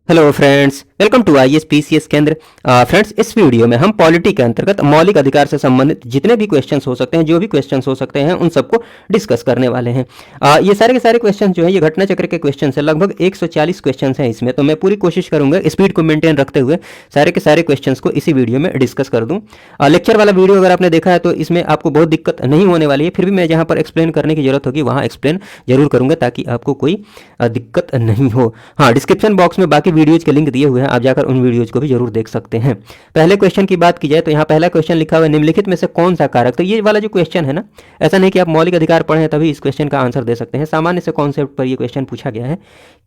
Hello friends, welcome to IAS PCS केंद्र। Friends, इस video में हम पॉलिटी के अंतर्गत मौलिक अधिकार से संबंधित जितने भी क्वेश्चंस हो सकते हैं, जो भी क्वेश्चंस हो सकते हैं, उन सबको डिस्कस करने वाले हैं। ये सारे के सारे क्वेश्चंस जो है ये घटना चक्र के क्वेश्चंस हैं। लगभग 140 क्वेश्चंस हैं इसमें। तो मैं पूरी कोशिश करूंगा स्पीड को मेंटेन रखते हुए सारे के सारे क्वेश्चंस को इसी वीडियो में डिस्कस कर दूं। लेक्चर वाला वीडियो अगर आपने देखा है तो इसमें आपको बहुत दिक्कत नहीं होने वाली है। फिर भी मैं जहाँ पर एक्सप्लेन करने की जरूरत होगी वहाँ एक्सप्लेन जरूर करूंगा ताकि आपको कोई दिक्कत नहीं हो। हाँ, डिस्क्रिप्शन बॉक्स में बाकी वीडियोज के लिंक दिए हुए हैं, आप जाकर उन वीडियोज को भी जरूर देख सकते हैं। पहले क्वेश्चन की बात की जाए तो यहाँ पहला क्वेश्चन लिखा हुआ है, निम्नलिखित में से कौन सा कारक। तो ये वाला जो क्वेश्चन है ना, ऐसा नहीं कि आप मौलिक अधिकार पढ़ें तभी इस क्वेश्चन का आंसर दे सकते हैं। सामान्य से कॉन्सेप्ट पर यह क्वेश्चन पूछा गया है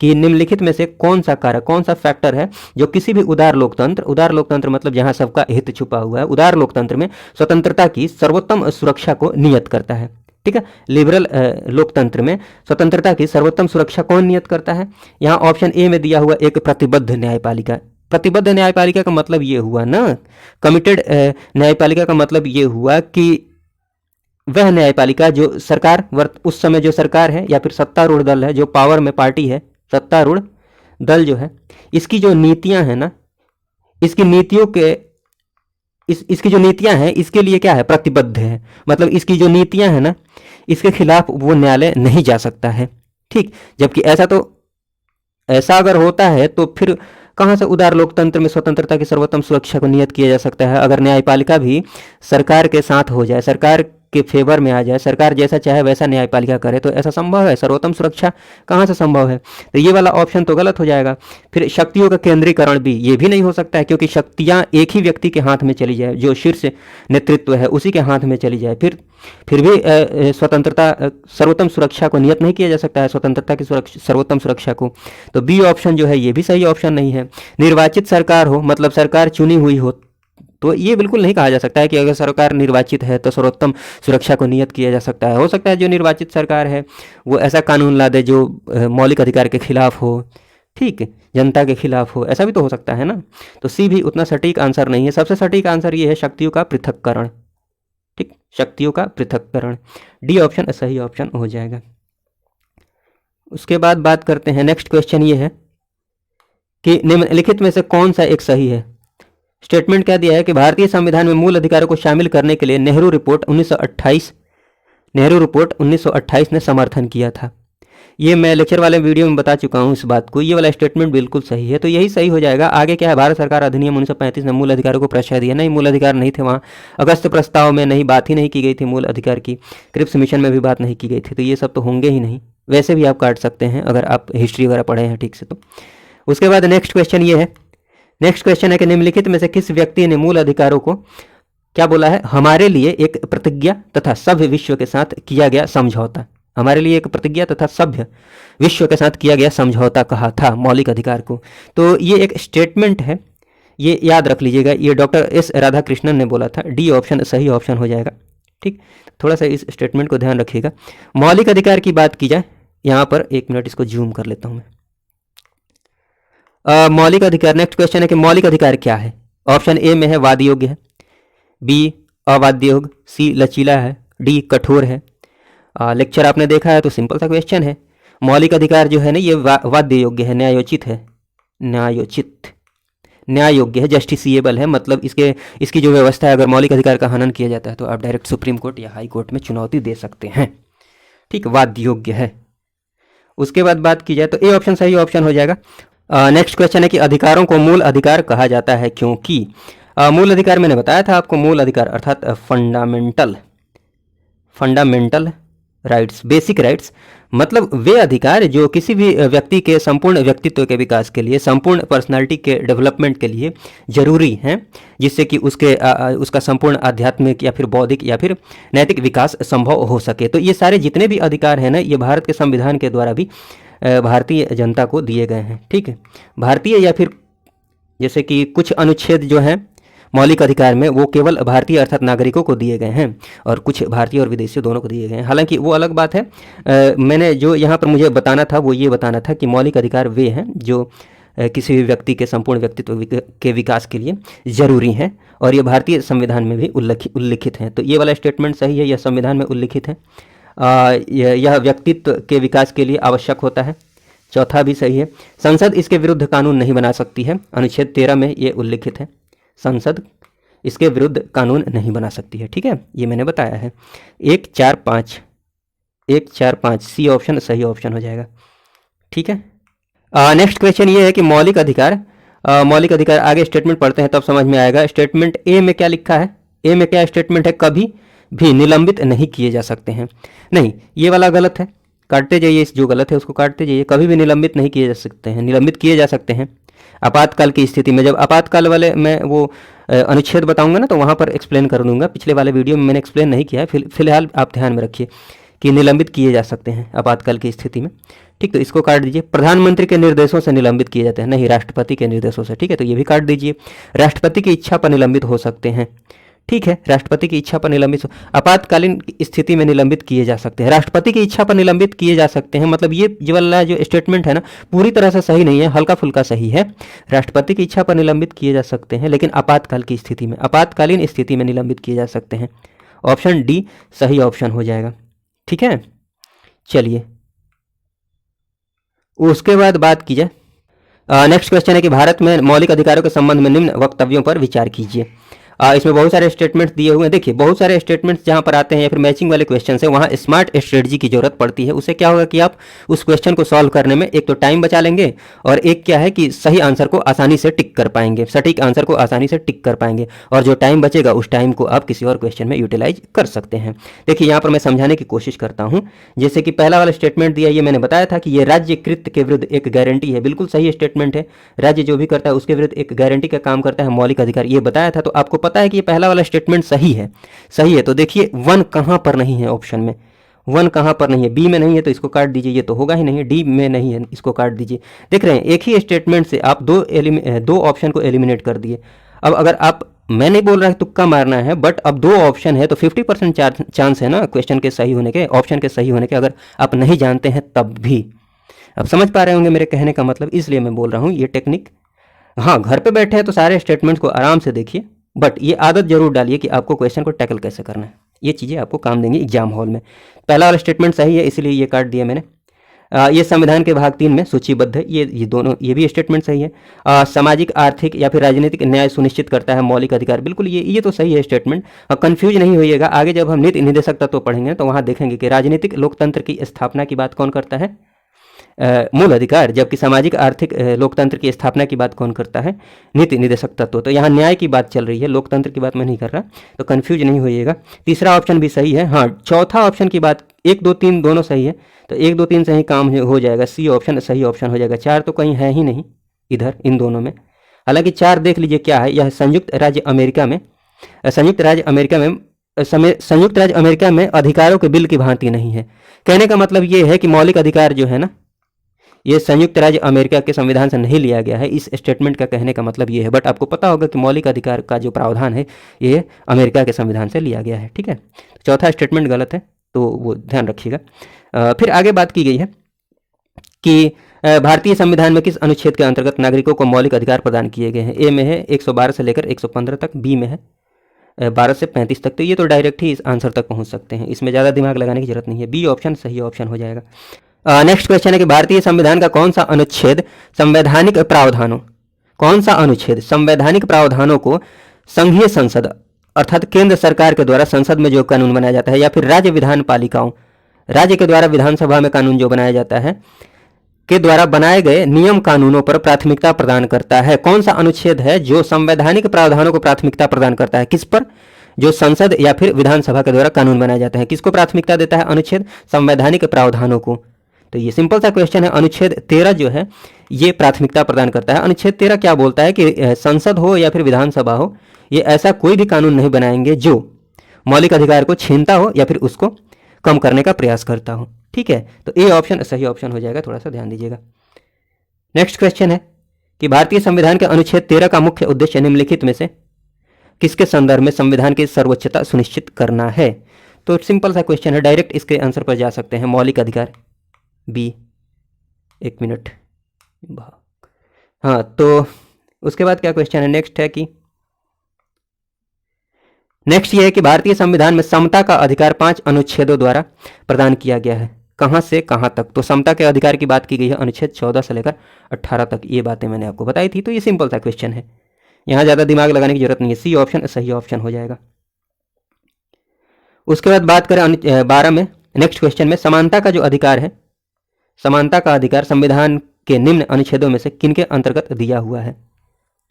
कि निम्नलिखित में से कौन सा कारक, कौन सा फैक्टर है जो किसी भी उदार लोकतंत्र मतलब जहां सबका हित छुपा हुआ है, उदार लोकतंत्र में स्वतंत्रता की सर्वोत्तम सुरक्षा को नियत करता है। ठीक है, लिबरल लोकतंत्र में स्वतंत्रता की सर्वोत्तम सुरक्षा कौन नियत करता है। यहाँ ऑप्शन ए में दिया हुआ एक प्रतिबद्ध न्यायपालिका। प्रतिबद्ध न्यायपालिका का मतलब ये हुआ ना, कमिटेड न्यायपालिका का मतलब ये हुआ कि वह न्यायपालिका जो सरकार उस समय जो सरकार है या फिर सत्तारूढ़ दल है, जो पावर में पार्टी है, सत्तारूढ़ दल जो है, इसकी जो नीतियां हैं ना, इसकी नीतियों के इसकी जो नीतियां हैं इसके लिए क्या है, प्रतिबद्ध है। मतलब इसकी जो नीतियां हैं ना, इसके खिलाफ वो न्यायालय नहीं जा सकता है। ठीक, जबकि ऐसा अगर होता है तो फिर कहाँ से उदार लोकतंत्र में स्वतंत्रता की सर्वोत्तम सुरक्षा को नियत किया जा सकता है। अगर न्यायपालिका भी सरकार के साथ हो जाए, सरकार के फेवर में आ जाए, सरकार जैसा चाहे वैसा न्यायपालिका करे, तो ऐसा संभव है? सर्वोत्तम सुरक्षा कहाँ से संभव है? तो ये वाला ऑप्शन तो गलत हो जाएगा। फिर शक्तियों का केंद्रीकरण भी, ये भी नहीं हो सकता है, क्योंकि शक्तियाँ एक ही व्यक्ति के हाथ में चली जाए, जो शीर्ष नेतृत्व है उसी के हाथ में चली जाए। फिर भी स्वतंत्रता सर्वोत्तम सुरक्षा को नियत नहीं किया जा सकता है, स्वतंत्रता की सर्वोत्तम सुरक्षा को। तो बी ऑप्शन जो है ये भी सही ऑप्शन नहीं है। निर्वाचित सरकार हो, मतलब सरकार चुनी हुई हो, तो ये बिल्कुल नहीं कहा जा सकता है कि अगर सरकार निर्वाचित है तो सर्वोत्तम सुरक्षा को नियत किया जा सकता है। हो सकता है जो निर्वाचित सरकार है वो ऐसा कानून ला दे जो मौलिक अधिकार के खिलाफ हो, ठीक है, जनता के खिलाफ हो, ऐसा भी तो हो सकता है ना। तो सी भी उतना सटीक आंसर नहीं है। सबसे सटीक आंसर ये है शक्तियों का पृथक्करण। ठीक, शक्तियों का पृथक्करण, डी ऑप्शन सही ऑप्शन हो जाएगा। उसके बाद बात करते हैं, नेक्स्ट क्वेश्चन ये है कि निम्नलिखित में से कौन सा एक सही है। स्टेटमेंट क्या दिया है कि भारतीय संविधान में मूल अधिकारों को शामिल करने के लिए नेहरू रिपोर्ट 1928 ने समर्थन किया था। ये मैं लेक्चर वाले वीडियो में बता चुका हूँ इस बात को। ये वाला स्टेटमेंट बिल्कुल सही है, तो यही सही हो जाएगा। आगे क्या है, भारत सरकार अधिनियम 1935 ने मूल अधिकारों को प्रश्रय दिया। नहीं, मूल अधिकार नहीं थे वहाँ। अगस्त प्रस्ताव में नहीं, बात ही नहीं की गई थी मूल अधिकार की। क्रिप्स मिशन में भी बात नहीं की गई थी, तो ये सब तो होंगे ही नहीं। वैसे भी आप काट सकते हैं अगर आप हिस्ट्री वगैरह पढ़े हैं ठीक से। तो उसके बाद नेक्स्ट क्वेश्चन ये है, नेक्स्ट क्वेश्चन है कि निम्नलिखित में से किस व्यक्ति ने मूल अधिकारों को क्या बोला है, हमारे लिए एक प्रतिज्ञा तथा सभ्य विश्व के साथ किया गया समझौता। हमारे लिए एक प्रतिज्ञा तथा सभ्य विश्व के साथ किया गया समझौता कहा था मौलिक अधिकार को। तो ये एक स्टेटमेंट है, ये याद रख लीजिएगा, ये डॉक्टर एस राधाकृष्णन ने बोला था। डी ऑप्शन सही ऑप्शन हो जाएगा। ठीक, थोड़ा सा इस स्टेटमेंट को ध्यान रखिएगा। मौलिक अधिकार की बात की जाए, यहाँ पर एक मिनट इसको जूम कर लेता हूँ मैं। मौलिक अधिकार, नेक्स्ट क्वेश्चन है कि मौलिक अधिकार क्या है। ऑप्शन ए में है वाद योग्य है, बी अवाद्य योग्य, सी लचीला है, डी कठोर है। लेक्चर आपने देखा है तो सिंपल सा क्वेश्चन है। मौलिक अधिकार जो है ना ये वाद्य योग्य है, न्यायोचित है, न्याय योग्य है, जस्टिसिएबल है। मतलब इसकी जो व्यवस्था है, अगर मौलिक अधिकार का हनन किया जाता है तो आप डायरेक्ट सुप्रीम कोर्ट या हाई कोर्ट में चुनौती दे सकते हैं। ठीक, वाद्य योग्य है। उसके बाद बात की जाए तो ए ऑप्शन सही ऑप्शन हो जाएगा। नेक्स्ट क्वेश्चन है कि अधिकारों को मूल अधिकार कहा जाता है क्योंकि मूल अधिकार मैंने बताया था आपको, मूल अधिकार अर्थात फंडामेंटल राइट्स, बेसिक राइट्स, मतलब वे अधिकार जो किसी भी व्यक्ति के संपूर्ण व्यक्तित्व के विकास के लिए, संपूर्ण पर्सनालिटी के डेवलपमेंट के लिए जरूरी हैं, जिससे कि उसका संपूर्ण आध्यात्मिक या फिर बौद्धिक या फिर नैतिक विकास संभव हो सके। तो ये सारे जितने भी अधिकार हैं ना, ये भारत के संविधान के द्वारा भी भारतीय जनता को दिए गए हैं। ठीक है, भारतीय या फिर जैसे कि कुछ अनुच्छेद जो हैं मौलिक अधिकार में वो केवल भारतीय अर्थात नागरिकों को दिए गए हैं, और कुछ भारतीय और विदेशियों दोनों को दिए गए हैं। हालांकि वो अलग बात है। मैंने जो यहाँ पर मुझे बताना था वो ये बताना था कि मौलिक अधिकार वे हैं जो किसी भी व्यक्ति के संपूर्ण व्यक्तित्व के विकास के लिए जरूरी हैं, और ये भारतीय संविधान में भी उल्लिखित हैं। तो ये वाला स्टेटमेंट सही है, यह संविधान में उल्लिखित है। यह व्यक्तित्व के विकास के लिए आवश्यक होता है। चौथा भी सही है। संसद इसके विरुद्ध कानून नहीं बना सकती है, अनुच्छेद 13 में ये उल्लिखित है, संसद इसके विरुद्ध कानून नहीं बना सकती है। ठीक है, ये मैंने बताया है। 1 4 5, 1 4 5 सी ऑप्शन सही ऑप्शन हो जाएगा। ठीक है, नेक्स्ट क्वेश्चन ये है कि मौलिक अधिकार, मौलिक अधिकार आगे स्टेटमेंट पढ़ते हैं तब समझ में आएगा। स्टेटमेंट ए में क्या लिखा है, ए में क्या स्टेटमेंट है, कभी भी निलंबित नहीं किए जा सकते हैं। नहीं, ये वाला गलत है, काटते जाइए, इस जो गलत है उसको काटते जाइए। कभी भी निलंबित नहीं किए जा सकते हैं, निलंबित किए जा सकते हैं आपातकाल की स्थिति में। जब आपातकाल वाले मैं वो अनुच्छेद बताऊंगा ना तो वहाँ पर एक्सप्लेन कर दूंगा। पिछले वाले वीडियो में मैंने एक्सप्लेन नहीं किया है, फिलहाल आप ध्यान में रखिए कि निलंबित किए जा सकते हैं आपातकाल की स्थिति में। ठीक, तो इसको काट दीजिए। प्रधानमंत्री के निर्देशों से निलंबित किए जाते हैं, नहीं, राष्ट्रपति के निर्देशों से। ठीक है, तो ये भी काट दीजिए। राष्ट्रपति की इच्छा पर निलंबित हो सकते हैं। ठीक है, राष्ट्रपति की इच्छा पर निलंबित, आपातकालीन स्थिति में निलंबित किए जा सकते हैं, राष्ट्रपति की इच्छा पर निलंबित किए जा सकते हैं। मतलब ये वाला जो स्टेटमेंट है ना, पूरी तरह से सही नहीं है, हल्का फुल्का सही है। राष्ट्रपति की इच्छा पर निलंबित किए जा सकते हैं, लेकिन आपातकाल की स्थिति में, आपातकालीन स्थिति में निलंबित किए जा सकते हैं। ऑप्शन डी सही ऑप्शन हो जाएगा। ठीक है, चलिए उसके बाद बात की जाए। नेक्स्ट क्वेश्चन है कि भारत में मौलिक अधिकारों के संबंध में निम्न वक्तव्यों पर विचार कीजिए। इसमें बहुत सारे स्टेटमेंट्स दिए हुए हैं। देखिए, बहुत सारे स्टेटमेंट्स जहां पर आते हैं या फिर मैचिंग वाले क्वेश्चन है, वहां स्मार्ट स्ट्रेटजी की जरूरत पड़ती है। उससे क्या होगा कि आप उस क्वेश्चन को सॉल्व करने में एक तो टाइम बचा लेंगे, और एक क्या है कि सही आंसर को आसानी से टिक कर पाएंगे, सटीक आंसर को आसानी से टिक कर पाएंगे। और जो टाइम बचेगा उस टाइम को आप किसी और क्वेश्चन में यूटिलाइज कर सकते हैं। देखिए, यहाँ पर मैं समझाने की कोशिश करता हूँ। जैसे कि पहला वाला स्टेटमेंट दिया, ये मैंने बताया था कि ये राज्यकृत के विरुद्ध एक गारंटी है। बिल्कुल सही स्टेटमेंट है। राज्य जो भी करता है उसके विरुद्ध एक गारंटी का काम करता है मौलिक अधिकार, ये बताया था। तो आपको पता है कि ये पहला वाला स्टेटमेंट सही है, सही है। तो देखिए 1 कहां पर नहीं है, ऑप्शन में 1 कहां पर नहीं है, बी में नहीं है तो इसको काट दीजिए, ये तो होगा ही नहीं। डी में नहीं है, इसको काट दीजिए। देख रहे हैं, एक ही स्टेटमेंट से आप दो ऑप्शन को एलिमिनेट कर दिए। अब अगर आप, मैं नहीं बोल रहा है तुक्का मारना है, बट अब 2 ऑप्शन है तो 50% चांस है ना क्वेश्चन के सही होने के, ऑप्शन के सही होने के, अगर आप नहीं जानते हैं तब भी। अब समझ पा रहे होंगे मेरे कहने का मतलब, इसलिए मैं बोल रहा हूँ ये टेक्निक। हाँ, घर पे बैठे हैं तो सारे स्टेटमेंट्स को आराम से देखिए, बट ये आदत जरूर डालिए कि आपको क्वेश्चन को टैकल कैसे करना है। ये चीज़ें आपको काम देंगी एग्जाम हॉल में। पहला वाला स्टेटमेंट सही है, इसलिए ये काट दिया मैंने। ये संविधान के भाग 3 में सूचीबद्ध है, ये दोनों, ये भी स्टेटमेंट सही है। सामाजिक, आर्थिक या फिर राजनीतिक न्याय सुनिश्चित करता है मौलिक अधिकार, बिल्कुल ये तो सही है स्टेटमेंट। कंफ्यूज नहीं होइएगा, आगे जब हम नीति निदेशक तत्व पढ़ेंगे तो वहाँ देखेंगे कि राजनीतिक लोकतंत्र की स्थापना की बात कौन करता है, मूल अधिकार, जबकि सामाजिक आर्थिक लोकतंत्र की स्थापना की बात कौन करता है, नीति निदेशक तत्व। तो यहाँ न्याय की बात चल रही है, लोकतंत्र की बात मैं नहीं कर रहा, तो कंफ्यूज नहीं होइएगा। तीसरा ऑप्शन भी सही है। हाँ, चौथा ऑप्शन की बात, 1 2 3 दोनों सही है, तो 1 2 3 से ही काम हो जाएगा। सी ऑप्शन सही ऑप्शन हो जाएगा। 4 तो कहीं है ही नहीं इधर इन दोनों में। हालांकि 4 देख लीजिए क्या है, यह संयुक्त राज्य अमेरिका में, संयुक्त राज्य अमेरिका में अधिकारों के बिल की भांति नहीं है। कहने का मतलब ये है कि मौलिक अधिकार जो है ना, ये संयुक्त राज्य अमेरिका के संविधान से नहीं लिया गया है। इस स्टेटमेंट का कहने का मतलब ये है, बट आपको पता होगा कि मौलिक अधिकार का जो प्रावधान है ये अमेरिका के संविधान से लिया गया है। ठीक है, चौथा स्टेटमेंट गलत है, तो वो ध्यान रखिएगा। फिर आगे बात की गई है कि भारतीय संविधान में किस अनुच्छेद के अंतर्गत नागरिकों को मौलिक अधिकार प्रदान किए गए हैं। ए में है 112 से लेकर 115 तक, बी में है 12 से 35 तक। तो ये तो डायरेक्ट ही इस आंसर तक पहुंच सकते हैं, इसमें ज़्यादा दिमाग लगाने की जरूरत नहीं है। बी ऑप्शन सही ऑप्शन हो जाएगा। नेक्स्ट क्वेश्चन है कि भारतीय संविधान का कौन सा अनुच्छेद संवैधानिक प्रावधानों, कौन सा अनुच्छेद संवैधानिक प्रावधानों को संघीय संसद अर्थात केंद्र सरकार के द्वारा संसद में जो कानून बनाया जाता है, या फिर राज्य विधान पालिकाओं, राज्य के द्वारा विधानसभा में कानून जो बनाया जाता है के द्वारा बनाए गए नियम कानूनों पर प्राथमिकता प्रदान करता है। कौन सा अनुच्छेद है जो संवैधानिक प्रावधानों को प्राथमिकता प्रदान करता है, किस पर, जो संसद या फिर विधानसभा के द्वारा कानून बनाया जाता है, किसको प्राथमिकता देता है अनुच्छेद, संवैधानिक प्रावधानों को। तो ये सिंपल सा क्वेश्चन है। अनुच्छेद 13 जो है ये प्राथमिकता प्रदान करता है। अनुच्छेद 13 क्या बोलता है कि संसद हो या फिर विधानसभा हो, ये ऐसा कोई भी कानून नहीं बनाएंगे जो मौलिक अधिकार को छीनता हो या फिर उसको कम करने का प्रयास करता हो। ठीक है, तो ए ऑप्शन सही ऑप्शन हो जाएगा, थोड़ा सा ध्यान दीजिएगा। नेक्स्ट क्वेश्चन है कि भारतीय संविधान के अनुच्छेद 13 का मुख्य उद्देश्य निम्नलिखित में से किसके संदर्भ में संविधान की सर्वोच्चता सुनिश्चित करना है। तो सिंपल सा क्वेश्चन है, डायरेक्ट इसके आंसर पर जा सकते हैं। मौलिक अधिकार, बी, 1 मिनट। हाँ, तो उसके बाद क्या क्वेश्चन है, नेक्स्ट है कि नेक्स्ट ये है कि भारतीय संविधान में समता का अधिकार 5 अनुच्छेदों द्वारा प्रदान किया गया है। कहाँ से कहाँ तक, तो समता के अधिकार की बात की गई है अनुच्छेद 14 से लेकर 18 तक। ये बातें मैंने आपको बताई थी, तो ये सिंपल सा क्वेश्चन है, यहाँ ज़्यादा दिमाग लगाने की जरूरत नहीं है। सी ऑप्शन सही ऑप्शन हो जाएगा। उसके बाद बात करें 12 में, नेक्स्ट क्वेश्चन में, समानता का जो अधिकार है, समानता का अधिकार संविधान के निम्न अनुच्छेदों में से किनके अंतर्गत दिया हुआ है?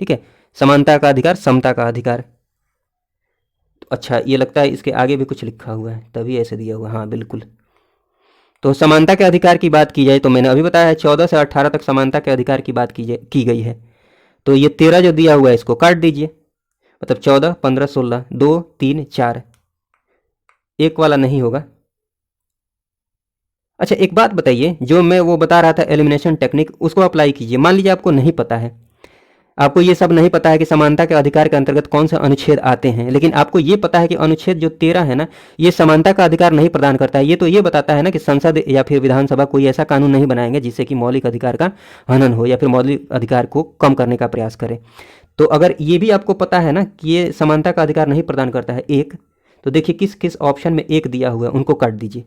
ठीक है, समानता का अधिकार, समता का अधिकार। तो अच्छा, ये लगता है इसके आगे भी कुछ लिखा हुआ है तभी ऐसे दिया हुआ, हाँ बिल्कुल। तो समानता के अधिकार की बात की जाए तो मैंने अभी बताया है 14 से 18 तक समानता के अधिकार की बात की गई है। तो ये 13 जो दिया हुआ है इसको काट दीजिए, मतलब 14, 15, 16, 2, 3, 4, एक वाला नहीं होगा। अच्छा एक बात बताइए, जो मैं वो बता रहा था एलिमिनेशन टेक्निक, उसको अप्लाई कीजिए। मान लीजिए आपको नहीं पता है, आपको ये सब नहीं पता है कि समानता के अधिकार के अंतर्गत कौन से अनुच्छेद आते हैं, लेकिन आपको ये पता है कि अनुच्छेद जो 13 है ना, ये समानता का अधिकार नहीं प्रदान करता है। ये तो ये बताता है ना कि संसद या फिर विधानसभा कोई ऐसा कानून नहीं बनाएंगे जिससे कि मौलिक अधिकार का हनन हो या फिर मौलिक अधिकार को कम करने का प्रयास करे। तो अगर ये भी आपको पता है ना कि ये समानता का अधिकार नहीं प्रदान करता है एक, तो देखिए किस किस ऑप्शन में एक दिया हुआ है, उनको काट दीजिए।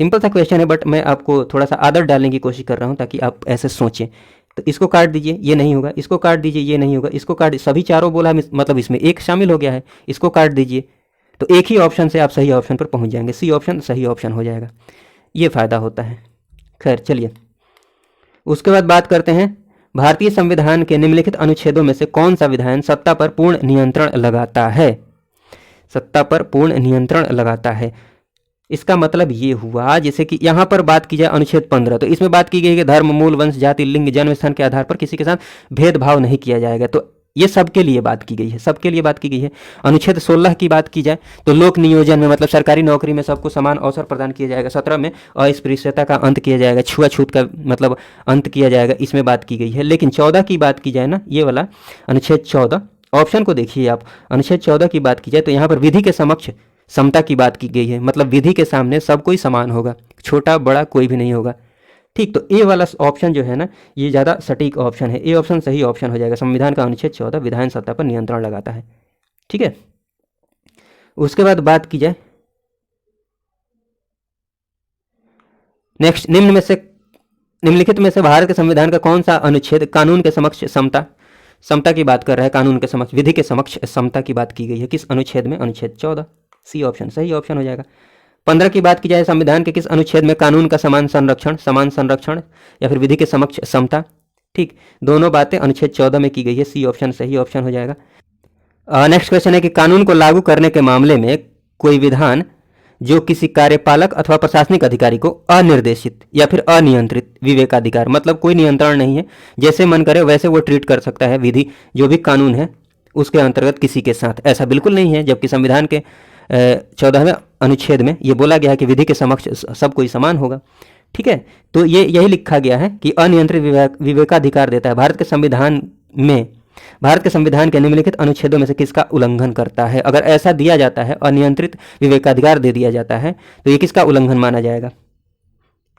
सिंपल सा क्वेश्चन है, बट मैं आपको थोड़ा सा आदत डालने की कोशिश कर रहा हूँ ताकि आप ऐसे सोचें। तो इसको काट दीजिए, ये नहीं होगा, इसको काट दीजिए, ये नहीं होगा, इसको काट, सभी चारों बोला मतलब इसमें एक शामिल हो गया है, इसको काट दीजिए, तो एक ही ऑप्शन से आप सही ऑप्शन पर पहुंच जाएंगे। सी ऑप्शन सही ऑप्शन हो जाएगा, ये फ़ायदा होता है। खैर चलिए, उसके बाद बात करते हैं भारतीय संविधान के निम्नलिखित अनुच्छेदों में से कौन सा विधान सत्ता पर पूर्ण नियंत्रण लगाता है? सत्ता पर पूर्ण नियंत्रण लगाता है, इसका मतलब ये हुआ, जैसे कि यहाँ पर बात की जाए अनुच्छेद 15, तो इसमें बात की गई है कि धर्म, मूल, वंश, जाति, लिंग, जन्म स्थान के आधार पर किसी के साथ भेदभाव नहीं किया जाएगा। तो ये सबके लिए बात की गई है, सबके लिए बात की गई है। अनुच्छेद 16 की बात की जाए तो लोक नियोजन में, मतलब सरकारी नौकरी में सबको समान अवसर प्रदान किया जाएगा। 17 में अस्पृश्यता का अंत किया जाएगा, छुआछूत का मतलब अंत किया जाएगा, इसमें बात की गई है। लेकिन 14 की बात की जाए ना, ये वाला अनुच्छेद 14, ऑप्शन को देखिए आप, अनुच्छेद 14 की बात की जाए तो यहाँ पर विधि के समक्ष समता की बात की गई है, मतलब विधि के सामने सब कोई समान होगा, छोटा बड़ा कोई भी नहीं होगा। ठीक, तो ए वाला ऑप्शन जो है ना, ये ज़्यादा सटीक ऑप्शन है, ए ऑप्शन सही ऑप्शन हो जाएगा। संविधान का अनुच्छेद 14 विधान सत्ता पर नियंत्रण लगाता है। ठीक है, उसके बाद बात की जाए नेक्स्ट, निम्नलिखित में से भारत के संविधान का कौन सा अनुच्छेद कानून के समक्ष समता की बात कर रहा है? कानून के समक्ष, विधि के समक्ष समता की बात की गई है, किस अनुच्छेद में? अनुच्छेद 14। सी ऑप्शन सही ऑप्शन हो जाएगा। 15 की बात की जाए, संविधान के किस अनुच्छेद में कानून का समान संरक्षण या फिर विधि के समक्ष समता? ठीक, दोनों बातें अनुच्छेद 14 में की गई है, सी ऑप्शन सही ऑप्शन हो जाएगा। नेक्स्ट क्वेश्चन है कि कानून को लागू करने के मामले में कोई विधान जो किसी कार्यपालक अथवा प्रशासनिक अधिकारी को अनिर्देशित या फिर अनियंत्रित विवेकाधिकार, मतलब कोई नियंत्रण नहीं है, जैसे मन करे वैसे वो ट्रीट कर सकता है विधि, जो भी कानून है उसके अंतर्गत किसी के साथ, ऐसा बिल्कुल नहीं है। जबकि संविधान के 14वें अनुच्छेद में ये बोला गया है कि विधि के समक्ष सब कोई समान होगा। ठीक है, तो ये यही लिखा गया है कि अनियंत्रित विवेकाधिकार देता है। भारत के संविधान के निम्नलिखित अनुच्छेदों में से किसका उल्लंघन करता है? अगर ऐसा दिया जाता है, अनियंत्रित विवेकाधिकार दे दिया जाता है, तो ये किसका उल्लंघन माना जाएगा?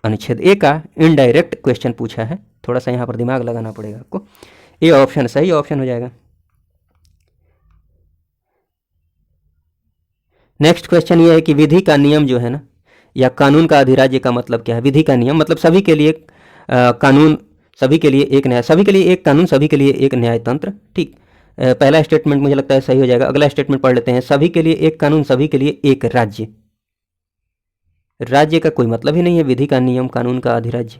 अनुच्छेद ए का। इनडायरेक्ट क्वेश्चन पूछा है, थोड़ा सा यहाँ पर दिमाग लगाना पड़ेगा आपको। ए ऑप्शन सही ऑप्शन हो जाएगा। नेक्स्ट क्वेश्चन ये है कि विधि का नियम जो है ना, या कानून का अधिराज्य का मतलब क्या है? विधि का नियम मतलब सभी के लिए कानून, सभी के लिए एक न्याय, सभी के लिए एक कानून, सभी के लिए एक न्यायतंत्र। ठीक, पहला स्टेटमेंट मुझे लगता है सही हो जाएगा। अगला स्टेटमेंट पढ़ लेते हैं, सभी के लिए एक कानून, सभी के लिए एक राज्य। राज्य का कोई मतलब ही नहीं है, विधि का नियम, कानून का अधिराज्य।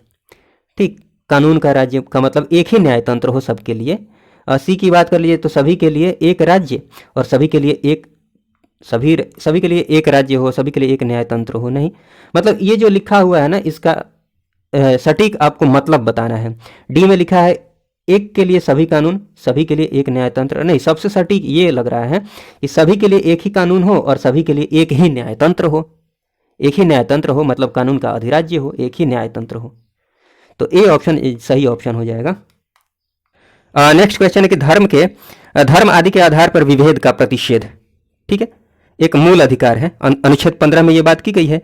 ठीक, कानून का राज्य का मतलब एक ही न्यायतंत्र हो सबके लिए। सी की बात कर लीजिए तो सभी के लिए एक राज्य और सभी के लिए एक सभी के लिए एक राज्य हो, सभी के लिए एक न्यायतंत्र हो, नहीं, मतलब ये जो लिखा हुआ है ना, इसका सटीक आपको मतलब बताना है। डी में लिखा है एक के लिए सभी कानून, सभी के लिए एक न्यायतंत्र, नहीं, सबसे सटीक ये लग रहा है कि सभी के लिए एक ही कानून हो और सभी के लिए एक ही न्यायतंत्र हो। एक ही न्यायतंत्र हो मतलब कानून का अधिराज्य हो, एक ही न्यायतंत्र हो। तो ए ऑप्शन सही ऑप्शन हो जाएगा। नेक्स्ट क्वेश्चन है कि धर्म आदि के आधार पर विभेद का प्रतिषेध, ठीक है, एक मूल अधिकार है। अनुच्छेद 15 में ये बात की गई है।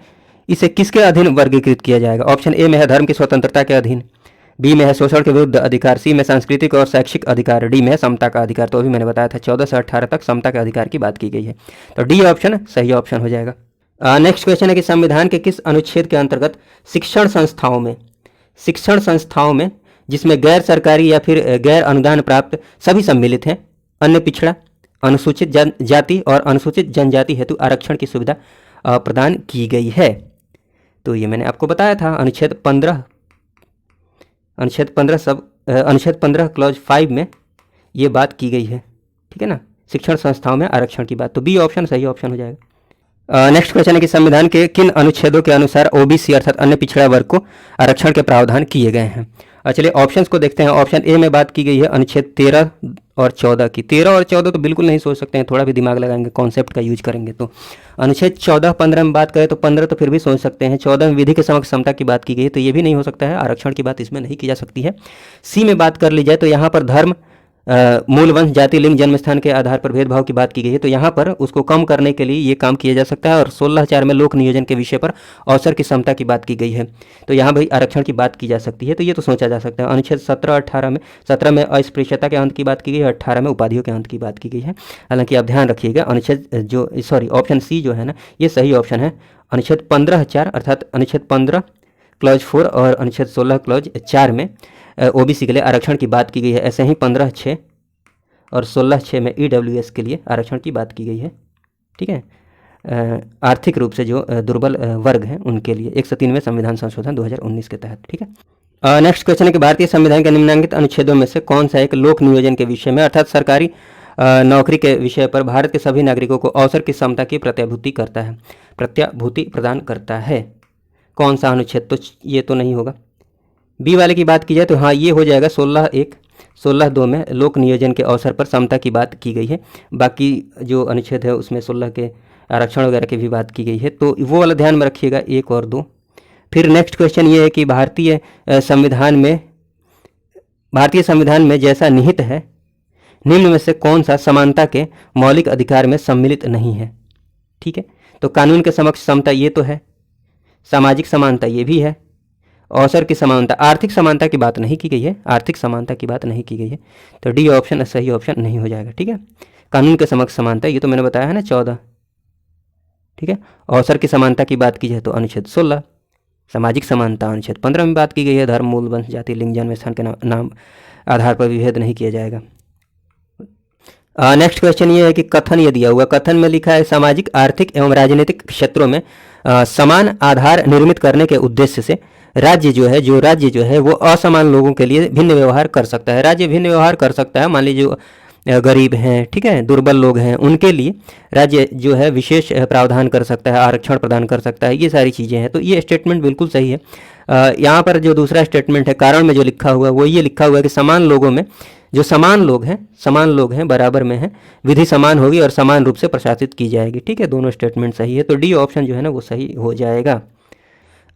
इसे किसके अधीन वर्गीकृत किया जाएगा? ऑप्शन ए में है धर्म की स्वतंत्रता के अधीन, बी में है शोषण के विरुद्ध अधिकार, सी में सांस्कृतिक और शैक्षिक अधिकार, डी में है समता का अधिकार। तो अभी मैंने बताया था 14 से 18 तक समता के अधिकार की बात की गई है, तो डी ऑप्शन सही ऑप्शन हो जाएगा। नेक्स्ट क्वेश्चन है कि संविधान के किस अनुच्छेद के अंतर्गत शिक्षण संस्थाओं में जिसमें गैर सरकारी या फिर गैर अनुदान प्राप्त सभी सम्मिलित हैं, अन्य पिछड़ा, अनुसूचित जाति और अनुसूचित जनजाति हेतु आरक्षण की सुविधा प्रदान की गई है? तो ये मैंने आपको बताया था, अनुच्छेद 15 क्लॉज 5 में ये बात की गई है, ठीक है ना, शिक्षण संस्थाओं में आरक्षण की बात। तो बी ऑप्शन सही ऑप्शन हो जाएगा। नेक्स्ट क्वेश्चन है कि संविधान के किन अनुच्छेदों के अनुसार ओबीसी अर्थात अन्य पिछड़ा वर्ग को आरक्षण के प्रावधान किए गए हैं? चलिए ऑप्शंस को देखते हैं। ऑप्शन ए में बात की गई है अनुच्छेद 13 और 14 की। 13 और 14 तो बिल्कुल नहीं सोच सकते हैं, थोड़ा भी दिमाग लगाएंगे, कॉन्सेप्ट का यूज करेंगे। तो अनुच्छेद 14-15 में बात करें तो 15 तो फिर भी सोच सकते हैं। 14 में विधि के समक्ष समता की बात की गई है, तो ये भी नहीं हो सकता है, आरक्षण की बात इसमें नहीं की जा सकती है। सी में बात कर ली जाए तो यहाँ पर धर्म, मूल वंश, जाति, लिंग, जन्म स्थान के आधार पर भेदभाव की बात की गई है, तो यहाँ पर उसको कम करने के लिए ये काम किया जा सकता है। और 16(4) में लोक नियोजन के विषय पर अवसर की समता की बात की गई है, तो यहाँ भाई आरक्षण की बात की जा सकती है, तो ये तो सोचा जा सकता है। अनुच्छेद 17 में अस्पृश्यता के अंत की बात की गई है, 18 में उपाधियों के अंत की बात की गई है। हालांकि आप ध्यान रखिएगा, ऑप्शन सी जो है ना, ये सही ऑप्शन है। अनुच्छेद 15(4) अर्थात अनुच्छेद 15 क्लॉज 4 और अनुच्छेद 16 क्लॉज 4 में ओबीसी के लिए आरक्षण की बात की गई है। ऐसे ही 15(6) और 16(6) में ईडब्ल्यूएस के लिए आरक्षण की बात की गई है, ठीक है, आर्थिक रूप से जो दुर्बल वर्ग हैं उनके लिए 103वें संविधान संशोधन 2019 के तहत, ठीक है। नेक्स्ट क्वेश्चन है कि भारतीय संविधान के निम्नलिखित अनुच्छेदों में से कौन सा एक लोक नियोजन के विषय में अर्थात सरकारी नौकरी के विषय पर भारत के सभी नागरिकों को अवसर की समता की प्रत्याभूति प्रदान करता है? कौन सा अनुच्छेद? तो ये तो नहीं होगा। बी वाले की बात की जाए तो हाँ, ये हो जाएगा 16(1), 16(2) में लोक नियोजन के अवसर पर समता की बात की गई है। बाकी जो अनुच्छेद है उसमें 16 के आरक्षण वगैरह की भी बात की गई है, तो वो वाला ध्यान में रखिएगा, 1 और 2। फिर नेक्स्ट क्वेश्चन ये है कि भारतीय संविधान में जैसा निहित है, निम्न में से कौन सा समानता के मौलिक अधिकार में सम्मिलित नहीं है? ठीक है, तो कानून के समक्ष समता ये तो है, सामाजिक समानता ये भी है, अवसर की समानता, आर्थिक समानता की बात नहीं की गई है, आर्थिक समानता की बात नहीं की गई है, तो डी ऑप्शन सही ऑप्शन नहीं हो जाएगा, ठीक है। कानून के समक्ष समानता ये तो मैंने बताया है ना 14, ठीक है। अवसर की समानता की बात की जाए तो अनुच्छेद 16, सामाजिक समानता अनुच्छेद 15 में बात की गई है, धर्म, मूल वंश, जाति, लिंग, जन्म स्थान के नाम आधार पर विभेद नहीं किया जाएगा। नेक्स्ट क्वेश्चन ये है कि कथन ये दिया हुआ, कथन में लिखा है सामाजिक, आर्थिक एवं राजनीतिक क्षेत्रों में समान आधार निर्मित करने के उद्देश्य से राज्य जो है वो असमान लोगों के लिए भिन्न व्यवहार कर सकता है। राज्य भिन्न व्यवहार कर सकता है, मान लीजिए जो गरीब हैं, ठीक है, दुर्बल लोग हैं, उनके लिए राज्य जो है विशेष प्रावधान कर सकता है, आरक्षण प्रदान कर सकता है, ये सारी चीज़ें हैं। तो ये स्टेटमेंट बिल्कुल सही है। यहाँ पर जो दूसरा स्टेटमेंट है कारण में जो लिखा हुआ है वो ये लिखा हुआ है कि समान लोगों में जो समान लोग हैं बराबर में हैं, विधि समान होगी और समान रूप से प्रशासित की जाएगी, ठीक है। दोनों स्टेटमेंट सही है, तो डी ऑप्शन जो है ना वो सही हो जाएगा।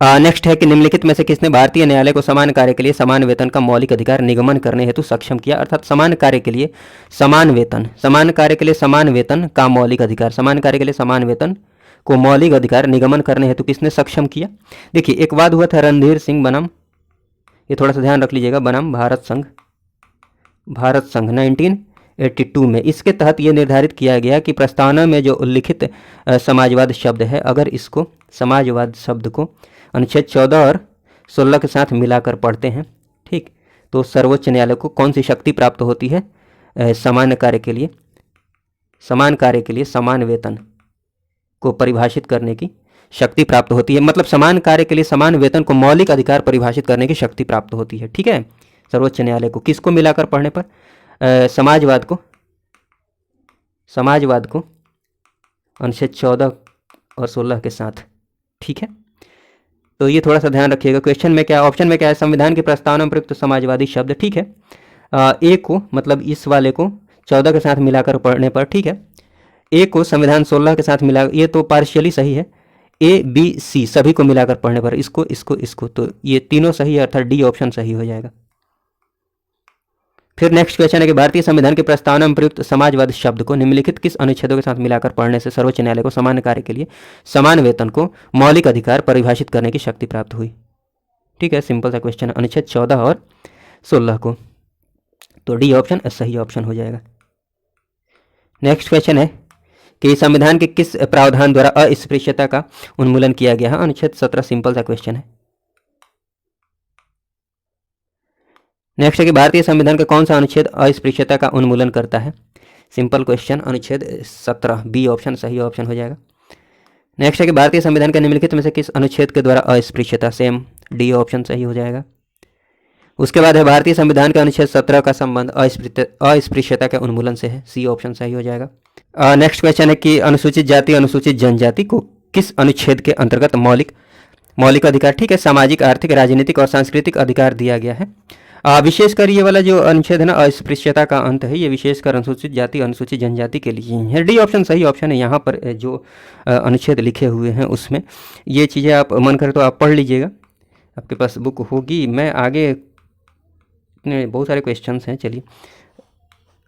नेक्स्ट है कि निम्नलिखित में से किसने भारतीय न्यायालय को समान कार्य के लिए समान वेतन का मौलिक अधिकार निगमन करने हेतु सक्षम किया? अर्थात समान कार्य के लिए समान वेतन, समान कार्य के लिए समान वेतन का मौलिक अधिकार, समान कार्य के लिए समान वेतन को मौलिक अधिकार निगमन करने हेतु किसने सक्षम किया? देखिए, एक वाद हुआ था रणधीर सिंह बनाम, ये थोड़ा सा ध्यान रख लीजिएगा, बनाम भारत संघ 1982 में। इसके तहत ये निर्धारित किया गया कि प्रस्तावना में जो उल्लिखित समाजवाद शब्द है, अगर इसको समाजवाद शब्द को अनुच्छेद 14 और 16 के साथ मिलाकर पढ़ते हैं, ठीक, तो सर्वोच्च न्यायालय को कौन सी शक्ति प्राप्त होती है? समान कार्य के लिए समान वेतन को परिभाषित करने की शक्ति प्राप्त होती है। मतलब समान कार्य के लिए समान वेतन को मौलिक अधिकार परिभाषित करने की शक्ति प्राप्त होती है, ठीक है, सर्वोच्च न्यायालय को। किसको मिलाकर पढ़ने पर? समाजवाद को अनुच्छेद 14 और 16 के साथ, ठीक है। तो ये थोड़ा सा ध्यान रखिएगा। क्वेश्चन में क्या, ऑप्शन में क्या है? संविधान की प्रस्तावना में प्रयुक्त समाजवादी शब्द, ठीक है। ए को, मतलब इस वाले को 14 के साथ मिलाकर पढ़ने पर, ठीक है। ए को संविधान 16 के साथ मिला, ये तो पार्शियली सही है। ए बी सी सभी को मिलाकर पढ़ने पर इसको, तो ये तीनों सही है, अर्थात डी ऑप्शन सही हो जाएगा। फिर नेक्स्ट क्वेश्चन है कि भारतीय संविधान की प्रस्तावना में प्रयुक्त समाजवाद शब्द को निम्नलिखित किस अनुच्छेदों के साथ मिलाकर पढ़ने से सर्वोच्च न्यायालय को समान कार्य के लिए समान वेतन को मौलिक अधिकार परिभाषित करने की शक्ति प्राप्त हुई? ठीक है, सिंपल सा क्वेश्चन, अनुच्छेद 14 और 16 को, तो डी ऑप्शन सही ऑप्शन हो जाएगा। नेक्स्ट क्वेश्चन है कि संविधान के किस प्रावधान द्वारा अस्पृश्यता का उन्मूलन किया गया है? अनुच्छेद 17। सिंपल सा क्वेश्चन है। नेक्स्ट है कि भारतीय संविधान का कौन सा अनुच्छेद अस्पृश्यता का उन्मूलन करता है? सिंपल क्वेश्चन, अनुच्छेद 17। बी ऑप्शन सही ऑप्शन हो जाएगा। नेक्स्ट है कि भारतीय संविधान के निम्नलिखित में से किस अनुच्छेद के द्वारा अस्पृश्यता? सेम डी ऑप्शन सही हो जाएगा। उसके बाद है भारतीय संविधान का अनुच्छेद 17 का संबंध अस्पृश्यता के उन्मूलन से है। सी ऑप्शन सही हो जाएगा। नेक्स्ट क्वेश्चन है कि अनुसूचित जाति अनुसूचित जनजाति को किस अनुच्छेद के अंतर्गत मौलिक अधिकार, ठीक है, सामाजिक, आर्थिक, राजनीतिक और सांस्कृतिक अधिकार दिया गया है? विशेषकर ये वाला जो अनुच्छेद है ना, अस्पृश्यता का अंत है, ये विशेषकर अनुसूचित जाति अनुसूचित जनजाति के लिए ही है। डी ऑप्शन सही ऑप्शन है। यहाँ पर जो अनुच्छेद लिखे हुए हैं उसमें ये चीज़ें आप मन करे तो आप पढ़ लीजिएगा, आपके पास बुक होगी। मैं आगे बहुत सारे क्वेश्चंस हैं, चलिए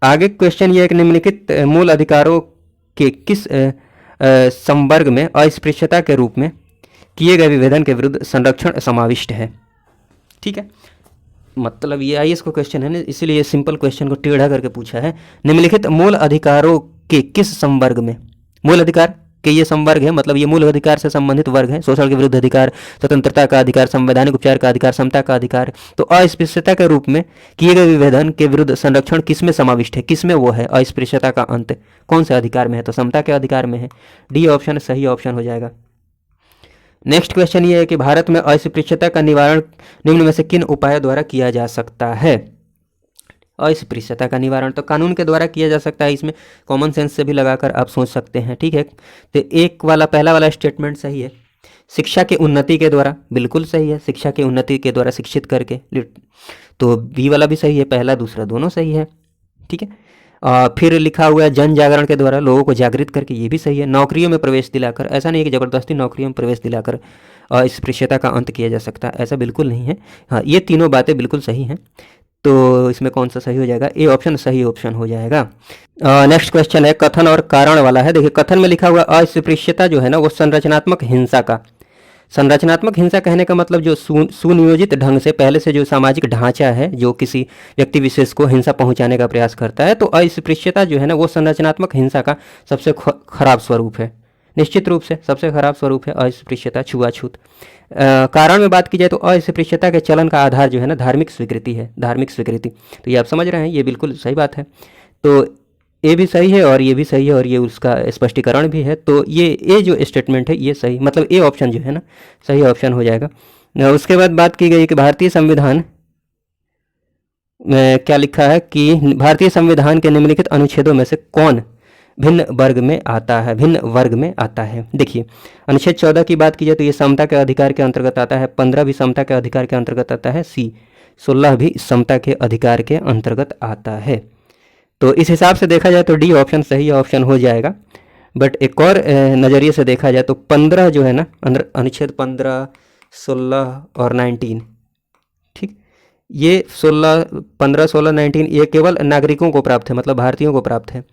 आगे क्वेश्चन ये है कि निम्नलिखित मूल अधिकारों के किस संवर्ग में अस्पृश्यता के रूप में किए गए विभेदन के विरुद्ध संरक्षण समाविष्ट है? ठीक है, मतलब ये आईएएस को क्वेश्चन है ना, इसीलिए सिंपल क्वेश्चन को टेढ़ा करके पूछा है। निम्नलिखित मूल अधिकारों के किस संवर्ग में, मूल अधिकार के ये संवर्ग है, मतलब ये मूल अधिकार से संबंधित वर्ग है। शोषण के विरुद्ध अधिकार, स्वतंत्रता का अधिकार, संवैधानिक उपचार का अधिकार, समता का अधिकार। तो अस्पृश्यता के रूप में किए गए विभेदन के विरुद्ध संरक्षण किस में समाविष्ट है? किस में वो है? अस्पृश्यता का अंत कौन से अधिकार में है? तो समता के अधिकार में है। डी ऑप्शन सही ऑप्शन हो जाएगा। नेक्स्ट क्वेश्चन ये है कि भारत में अस्पृश्यता का निवारण निम्न में से किन उपायों द्वारा किया जा सकता है? अस्पृश्यता का निवारण तो कानून के द्वारा किया जा सकता है, इसमें कॉमन सेंस से भी लगाकर आप सोच सकते हैं। ठीक है, तो एक वाला पहला वाला स्टेटमेंट सही है। शिक्षा की उन्नति के द्वारा, बिल्कुल सही है, शिक्षा की उन्नति के द्वारा शिक्षित करके। तो बी वाला भी सही है, पहला दूसरा दोनों सही है। ठीक है, फिर लिखा हुआ है जन जागरण के द्वारा लोगों को जागृत करके, ये भी सही है। नौकरियों में प्रवेश दिलाकर, ऐसा नहीं है कि ज़बरदस्ती नौकरियों में प्रवेश दिलाकर अस्पृश्यता का अंत किया जा सकता है, ऐसा बिल्कुल नहीं है। हाँ, ये तीनों बातें बिल्कुल सही हैं। तो इसमें कौन सा सही हो जाएगा? ए ऑप्शन सही ऑप्शन हो जाएगा। नेक्स्ट क्वेश्चन है कथन और कारण वाला है। देखिए, कथन में लिखा हुआ अस्पृश्यता जो है ना, वो संरचनात्मक हिंसा का, संरचनात्मक हिंसा कहने का मतलब जो सुनियोजित ढंग से पहले से जो सामाजिक ढांचा है जो किसी व्यक्ति विशेष को हिंसा पहुंचाने का प्रयास करता है, तो अस्पृश्यता जो है ना, वो संरचनात्मक हिंसा का सबसे खराब स्वरूप है। निश्चित रूप से सबसे खराब स्वरूप है अस्पृश्यता, छुआछूत। कारण में बात की जाए तो अस्पृश्यता के चलन का आधार जो है ना, धार्मिक स्वीकृति है, धार्मिक स्वीकृति। तो ये आप समझ रहे हैं, ये बिल्कुल सही बात है। तो ए भी सही है और ये भी सही है और ये उसका स्पष्टीकरण भी है। तो ये ए जो स्टेटमेंट है ये सही, मतलब ए ऑप्शन जो है ना, सही ऑप्शन हो जाएगा। उसके बाद बात की गई कि भारतीय संविधान में क्या लिखा है कि भारतीय संविधान के निम्नलिखित अनुच्छेदों में से कौन भिन्न वर्ग में आता है? भिन्न वर्ग में आता है। देखिए, अनुच्छेद 14 की बात की जाए तो ये समता के अधिकार के अंतर्गत आता है। 15 भी समता के अधिकार के अंतर्गत आता है। सी 16 भी समता के अधिकार के अंतर्गत आता है। तो इस हिसाब से देखा जाए तो डी ऑप्शन सही ऑप्शन हो जाएगा। बट एक और नज़रिए से देखा जाए तो 15 जो है ना, अनुच्छेद 15, 16 और 19, ठीक, ये 15, 16, 19 ये केवल नागरिकों को प्राप्त है, मतलब भारतीयों को प्राप्त है।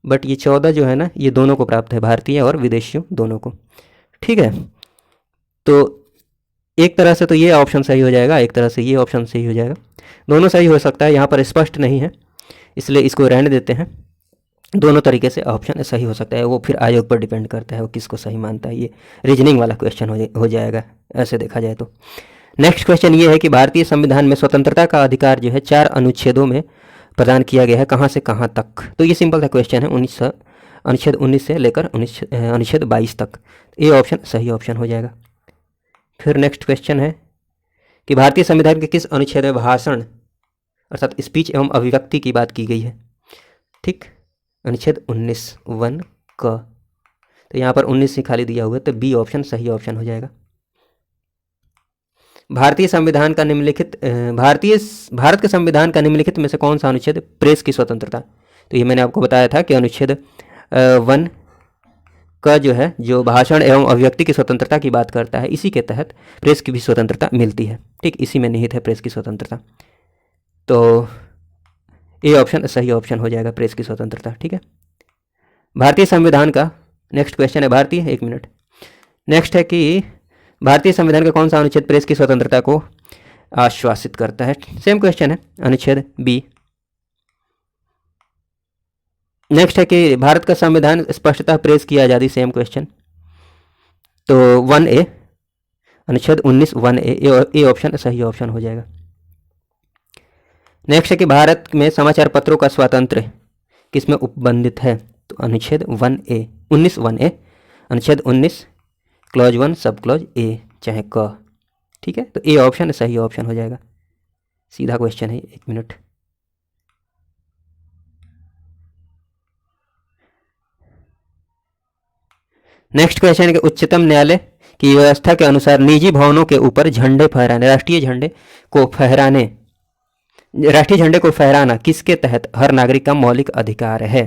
बट ये 14 जो है ना, ये दोनों को प्राप्त है, भारतीय और विदेशियों दोनों को। ठीक है, तो एक तरह से तो ये ऑप्शन सही हो जाएगा, एक तरह से ये ऑप्शन सही हो जाएगा। दोनों सही हो सकता है, यहाँ पर स्पष्ट नहीं है इसलिए इसको रहने देते हैं। दोनों तरीके से ऑप्शन सही हो सकता है, वो फिर आयोग पर डिपेंड करता है वो किसको सही मानता है। ये रीजनिंग वाला क्वेश्चन हो जाएगा ऐसे देखा जाए तो। नेक्स्ट क्वेश्चन ये है कि भारतीय संविधान में स्वतंत्रता का अधिकार जो है 4 अनुच्छेदों में प्रदान किया गया है, कहाँ से कहाँ तक? तो ये सिंपल सा क्वेश्चन है, अनुच्छेद 19 से लेकर अनुच्छेद 22 तक। ये ऑप्शन सही ऑप्शन हो जाएगा। फिर नेक्स्ट क्वेश्चन है कि भारतीय संविधान के किस अनुच्छेद में भाषण अर्थात स्पीच एवं अभिव्यक्ति की बात की गई है? ठीक, अनुच्छेद 19(1) क। तो यहाँ पर 19 से खाली दिया हुआ है, तो बी ऑप्शन सही ऑप्शन हो जाएगा। भारतीय संविधान का निम्नलिखित भारत के संविधान का निम्नलिखित में से कौन सा अनुच्छेद प्रेस की स्वतंत्रता? तो ये मैंने आपको बताया था कि अनुच्छेद 1 का जो है, जो भाषण एवं अभिव्यक्ति की स्वतंत्रता की बात करता है, इसी के तहत प्रेस की भी स्वतंत्रता मिलती है। ठीक, इसी में निहित है प्रेस की स्वतंत्रता। तो ये ऑप्शन सही ऑप्शन हो जाएगा, प्रेस की स्वतंत्रता। ठीक है, भारतीय संविधान का नेक्स्ट क्वेश्चन है एक मिनट। नेक्स्ट है कि भारतीय संविधान का कौन सा अनुच्छेद प्रेस की स्वतंत्रता को आश्वासित करता है? सेम क्वेश्चन है, अनुच्छेद बी। नेक्स्ट है कि भारत का संविधान स्पष्टतः प्रेस की आज़ादी, सेम क्वेश्चन। तो 1A, अनुच्छेद 19 1A, ए ऑप्शन सही ऑप्शन हो जाएगा। नेक्स्ट है कि भारत में समाचार पत्रों का स्वातंत्र्य किसमें उपबंधित है? तो अनुच्छेद 1A 19 1A, अनुच्छेद 19 क्लॉज 1 सब क्लॉज ए चाहे क। ठीक है, तो ए ऑप्शन सही ऑप्शन हो जाएगा। सीधा क्वेश्चन है, 1 मिनट। नेक्स्ट क्वेश्चन है कि उच्चतम न्यायालय की व्यवस्था के अनुसार निजी भवनों के ऊपर झंडे फहराने, राष्ट्रीय झंडे को फहराना किसके तहत हर नागरिक का मौलिक अधिकार है?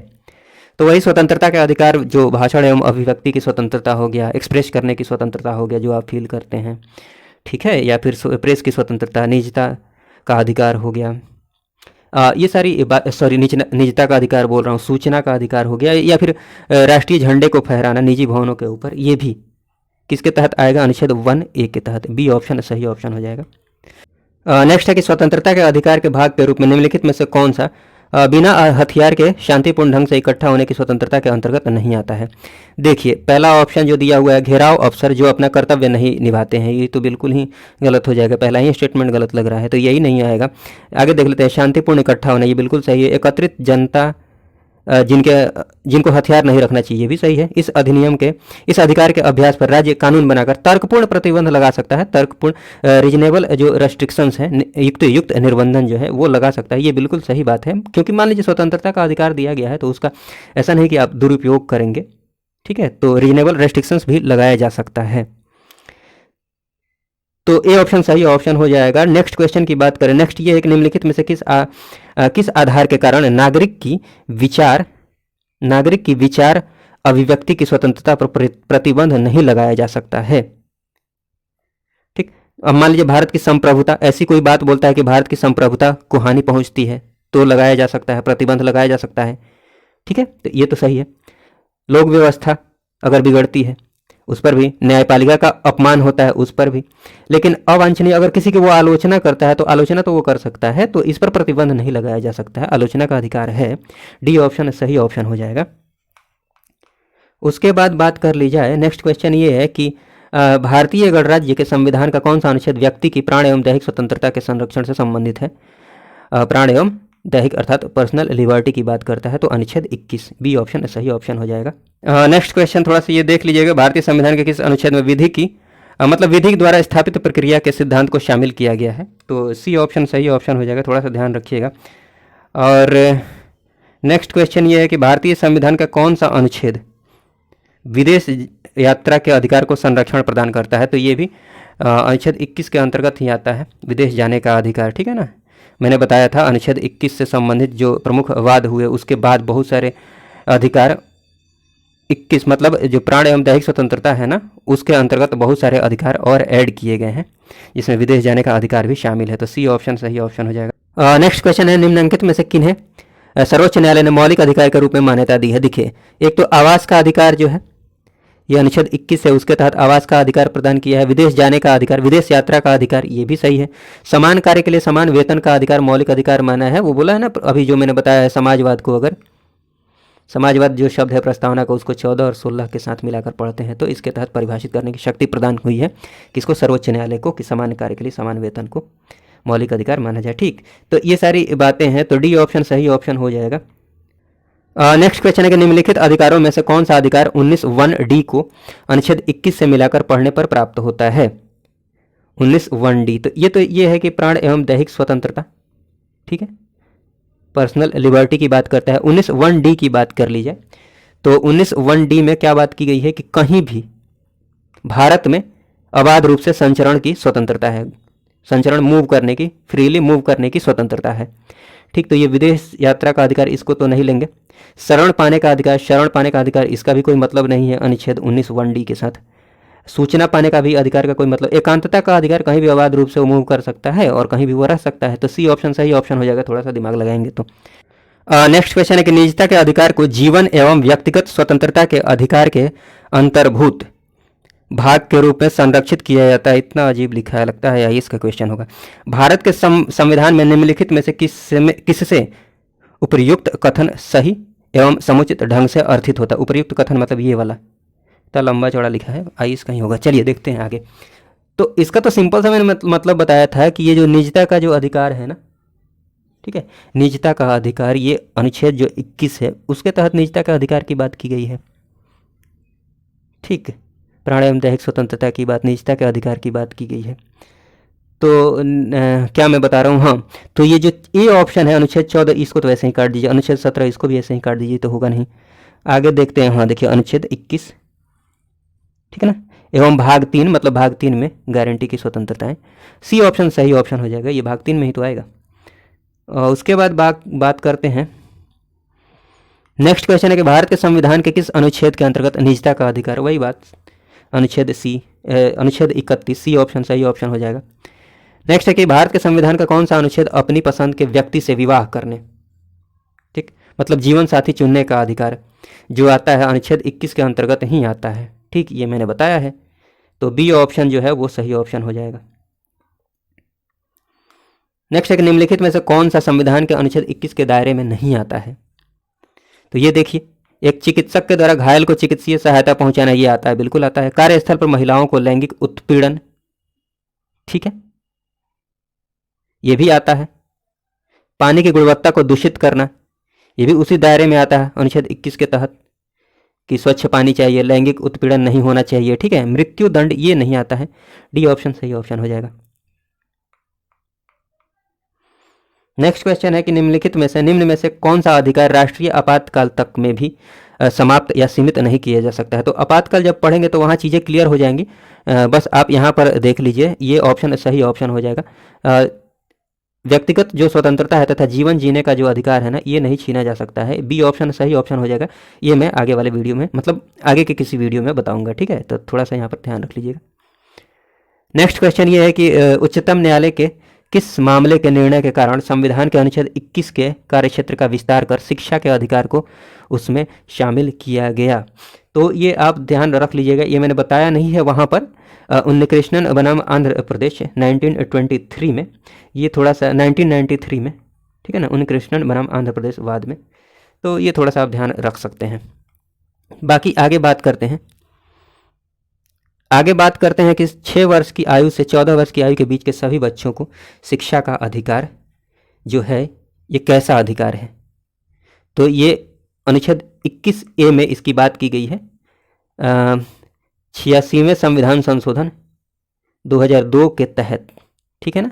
तो वही स्वतंत्रता के अधिकार, जो भाषण एवं अभिव्यक्ति की स्वतंत्रता हो गया, एक्सप्रेस करने की स्वतंत्रता हो गया जो आप फील करते हैं, ठीक है, या फिर प्रेस की स्वतंत्रता, निजता का अधिकार हो गया, ये सारी सॉरी निजता का अधिकार बोल रहा हूँ, सूचना का अधिकार हो गया, या फिर राष्ट्रीय झंडे को फहराना निजी भवनों के ऊपर, ये भी किसके तहत आएगा? अनुच्छेद 1A के तहत। बी ऑप्शन सही ऑप्शन हो जाएगा। नेक्स्ट है कि स्वतंत्रता के अधिकार के भाग के रूप में निम्नलिखित में से कौन सा बिना हथियार के शांतिपूर्ण ढंग से इकट्ठा होने की स्वतंत्रता के अंतर्गत नहीं आता है? देखिए, पहला ऑप्शन जो दिया हुआ है, घेराव अफसर जो अपना कर्तव्य नहीं निभाते हैं, ये तो बिल्कुल ही गलत हो जाएगा, पहला ही स्टेटमेंट गलत लग रहा है, तो यही नहीं आएगा। आगे देख लेते हैं, शांतिपूर्ण इकट्ठा होना, ये बिल्कुल सही है। एकत्रित जनता जिनको हथियार नहीं रखना चाहिए, भी सही है। इस अधिकार के अभ्यास पर राज्य कानून बनाकर तर्कपूर्ण प्रतिबंध लगा सकता है, तर्कपूर्ण रीजनेबल जो रेस्ट्रिक्शंस हैं, युक्त निर्बंधन जो है वो लगा सकता है, ये बिल्कुल सही बात है। क्योंकि मान लीजिए स्वतंत्रता का अधिकार दिया गया है तो उसका ऐसा नहीं कि आप दुरुपयोग करेंगे, ठीक है, तो रीजनेबल रेस्ट्रिक्शंस भी लगाया जा सकता है। तो ए ऑप्शन सही ऑप्शन हो जाएगा। नेक्स्ट क्वेश्चन की बात करें, नेक्स्ट ये है कि निम्नलिखित में से किस आधार के कारण नागरिक की विचार अभिव्यक्ति की स्वतंत्रता पर प्रतिबंध नहीं लगाया जा सकता है? ठीक, अब मान लीजिए भारत की संप्रभुता, ऐसी कोई बात बोलता है कि भारत की संप्रभुता को हानि पहुंचती है, तो लगाया जा सकता है, प्रतिबंध लगाया जा सकता है, ठीक है, तो ये तो सही है। लोक व्यवस्था अगर बिगड़ती है उस पर भी, न्यायपालिका का अपमान होता है उस पर भी, लेकिन अवांछनीय अगर किसी की वो आलोचना करता है तो आलोचना तो वो कर सकता है, तो इस पर प्रतिबंध नहीं लगाया जा सकता है, आलोचना का अधिकार है। डी ऑप्शन सही ऑप्शन हो जाएगा। उसके बाद बात कर ली जाए, नेक्स्ट क्वेश्चन ये है कि भारतीय गणराज्य के संविधान का कौन सा अनुच्छेद व्यक्ति की प्राण एवं दैहिक स्वतंत्रता के संरक्षण से संबंधित है? प्राण एवं दैहिक अर्थात पर्सनल लिबर्टी की बात करता है, तो अनुच्छेद 21, बी ऑप्शन सही ऑप्शन हो जाएगा। नेक्स्ट क्वेश्चन थोड़ा सा ये देख लीजिएगा, भारतीय संविधान के किस अनुच्छेद में विधि द्वारा स्थापित प्रक्रिया के सिद्धांत को शामिल किया गया है? तो सी ऑप्शन सही ऑप्शन हो जाएगा, थोड़ा सा ध्यान रखिएगा। और नेक्स्ट क्वेश्चन ये है कि भारतीय संविधान का कौन सा अनुच्छेद विदेश यात्रा के अधिकार को संरक्षण प्रदान करता है? तो ये भी अनुच्छेद 21 के अंतर्गत ही आता है, विदेश जाने का अधिकार, ठीक है ना। मैंने बताया था अनुच्छेद 21 से संबंधित जो प्रमुख वाद हुए उसके बाद बहुत सारे अधिकार, 21 मतलब जो प्राण एवं दैहिक स्वतंत्रता है ना, उसके अंतर्गत बहुत सारे अधिकार और ऐड किए गए हैं, जिसमें विदेश जाने का अधिकार भी शामिल है, तो सी ऑप्शन सही ऑप्शन हो जाएगा। नेक्स्ट क्वेश्चन है, निम्नलिखित में से किन्हें सर्वोच्च न्यायालय ने मौलिक अधिकार के रूप में मान्यता दी है? देखिए, एक तो आवास का अधिकार जो है ये अनुच्छेद 21 है, उसके तहत आवास का अधिकार प्रदान किया है। विदेश जाने का अधिकार, विदेश यात्रा का अधिकार, ये भी सही है। समान कार्य के लिए समान वेतन का अधिकार मौलिक अधिकार माना है, वो बोला है ना अभी जो मैंने बताया है। समाजवाद को अगर समाजवाद जो शब्द है प्रस्तावना का, उसको 14 और 16 के साथ मिलाकर पढ़ते हैं तो इसके तहत परिभाषित करने की शक्ति प्रदान हुई है किसको? सर्वोच्च न्यायालय को, कि समान कार्य के लिए समान वेतन को मौलिक अधिकार माना जाए। ठीक, तो ये सारी बातें हैं, तो डी ऑप्शन सही ऑप्शन हो जाएगा। नेक्स्ट क्वेश्चन है कि निम्नलिखित अधिकारों में से कौन सा अधिकार 19(1)D को अनुच्छेद 21 से मिलाकर पढ़ने पर प्राप्त होता है? 19(1)D, तो ये है कि प्राण एवं दैहिक स्वतंत्रता, ठीक है, पर्सनल लिबर्टी की बात करता है। 19(1)D की बात कर ली जाए तो 19(1)D में क्या बात की गई है कि कहीं भी भारत में अबाध रूप से संचरण की स्वतंत्रता है, संचरण मूव करने की, फ्रीली मूव करने की स्वतंत्रता है। ठीक, तो ये विदेश यात्रा का अधिकार इसको तो नहीं लेंगे। शरण पाने का अधिकार इसका भी कोई मतलब नहीं है अनुच्छेद 19(1)D के साथ। सूचना पाने का भी अधिकार का कोई मतलब, एकांतता का अधिकार कहीं भी अबाध रूप से वो मूव कर सकता है और कहीं भी वो रह सकता है, तो सी ऑप्शन सही ऑप्शन हो जाएगा, थोड़ा सा दिमाग लगाएंगे तो। नेक्स्ट क्वेश्चन है कि निजता के अधिकार को जीवन एवं व्यक्तिगत स्वतंत्रता के अधिकार के अंतर्भूत भाग के रूप में संरक्षित किया जाता है। इतना अजीब लिखा है, लगता है इसका क्वेश्चन होगा। भारत के संविधान में निम्नलिखित में से किससे उपर्युक्त कथन सही एवं समुचित ढंग से अर्थित होता है। उपयुक्त कथन मतलब ये वाला, इतना लंबा चौड़ा लिखा है, आई इसका ही होगा। चलिए देखते हैं आगे। तो इसका तो सिंपल सा मैंने मतलब बताया था कि ये जो निजता का जो अधिकार है ना, ठीक है, निजता का अधिकार, ये अनुच्छेद जो 21 है उसके तहत निजता का अधिकार की बात की गई है। ठीक, प्राण एवं दैहिक स्वतंत्रता की बात, निजता के अधिकार की बात की गई है। तो क्या मैं बता रहा हूँ, हाँ, तो ये जो ए ऑप्शन है अनुच्छेद 14, इसको तो वैसे ही काट दीजिए, अनुच्छेद 17 इसको भी ऐसे ही काट दीजिए, तो होगा नहीं। आगे देखते हैं, हाँ देखिए अनुच्छेद 21, ठीक है ना, एवं भाग 3, मतलब भाग 3 में गारंटी की स्वतंत्रताएं, सी ऑप्शन सही ऑप्शन हो जाएगा, ये भाग 3 में ही तो आएगा। और उसके बाद बात करते हैं, नेक्स्ट क्वेश्चन है कि भारत के संविधान के किस अनुच्छेद के अंतर्गत निजता का अधिकार, वही बात, अनुच्छेद 31, सी ऑप्शन सही ऑप्शन हो जाएगा। नेक्स्ट है कि भारत के संविधान का कौन सा अनुच्छेद अपनी पसंद के व्यक्ति से विवाह करने, ठीक, मतलब जीवन साथी चुनने का अधिकार जो आता है अनुच्छेद 21 के अंतर्गत ही आता है। ठीक, ये मैंने बताया है, तो बी ऑप्शन जो है वो सही ऑप्शन हो जाएगा। नेक्स्ट है कि निम्नलिखित में से कौन सा संविधान के अनुच्छेद 21 के दायरे में नहीं आता है। तो ये देखिए, एक चिकित्सक के द्वारा घायल को चिकित्सीय सहायता पहुंचाना, ये आता है, बिल्कुल आता है। कार्यस्थल पर महिलाओं को लैंगिक उत्पीड़न, ठीक है, ये भी आता है। पानी की गुणवत्ता को दूषित करना, ये भी उसी दायरे में आता है अनुच्छेद 21 के तहत, कि स्वच्छ पानी चाहिए, लैंगिक उत्पीड़न नहीं होना चाहिए, ठीक है। मृत्यु दंड ये नहीं आता है, डी ऑप्शन सही ऑप्शन हो जाएगा। नेक्स्ट क्वेश्चन है कि निम्न में से कौन सा अधिकार राष्ट्रीय आपातकाल तक में भी समाप्त या सीमित नहीं किया जा सकता है। तो आपातकाल जब पढ़ेंगे तो वहाँ चीज़ें क्लियर हो जाएंगी, बस आप यहाँ पर देख लीजिए, ये ऑप्शन सही ऑप्शन हो जाएगा। व्यक्तिगत जो स्वतंत्रता है तथा जीवन जीने का जो अधिकार है ना, ये नहीं छीना जा सकता है, बी ऑप्शन सही ऑप्शन हो जाएगा। ये मैं आगे वाले वीडियो में, मतलब आगे के किसी वीडियो में बताऊंगा, ठीक है, तो थोड़ा सा यहाँ पर ध्यान रख लीजिएगा। नेक्स्ट क्वेश्चन ये है कि उच्चतम न्यायालय के किस मामले के निर्णय के कारण संविधान के अनुच्छेद 21 के कार्यक्षेत्र का विस्तार कर शिक्षा के अधिकार को उसमें शामिल किया गया। तो ये आप ध्यान रख लीजिएगा, ये मैंने बताया नहीं है वहाँ पर, उन्नीकृष्णन बनाम आंध्र प्रदेश 1923 में, ये थोड़ा सा 1993 में, ठीक है ना, उन्नीकृष्णन बनाम आंध्र प्रदेश वाद में, तो ये थोड़ा सा आप ध्यान रख सकते हैं। बाकी आगे बात करते हैं, कि 6 वर्ष की आयु से 14 वर्ष की आयु के बीच के सभी बच्चों को शिक्षा का अधिकार जो है ये कैसा अधिकार है। तो ये अनुच्छेद 21A में इसकी बात की गई है। 86वें संविधान संशोधन 2002 के तहत, ठीक है ना,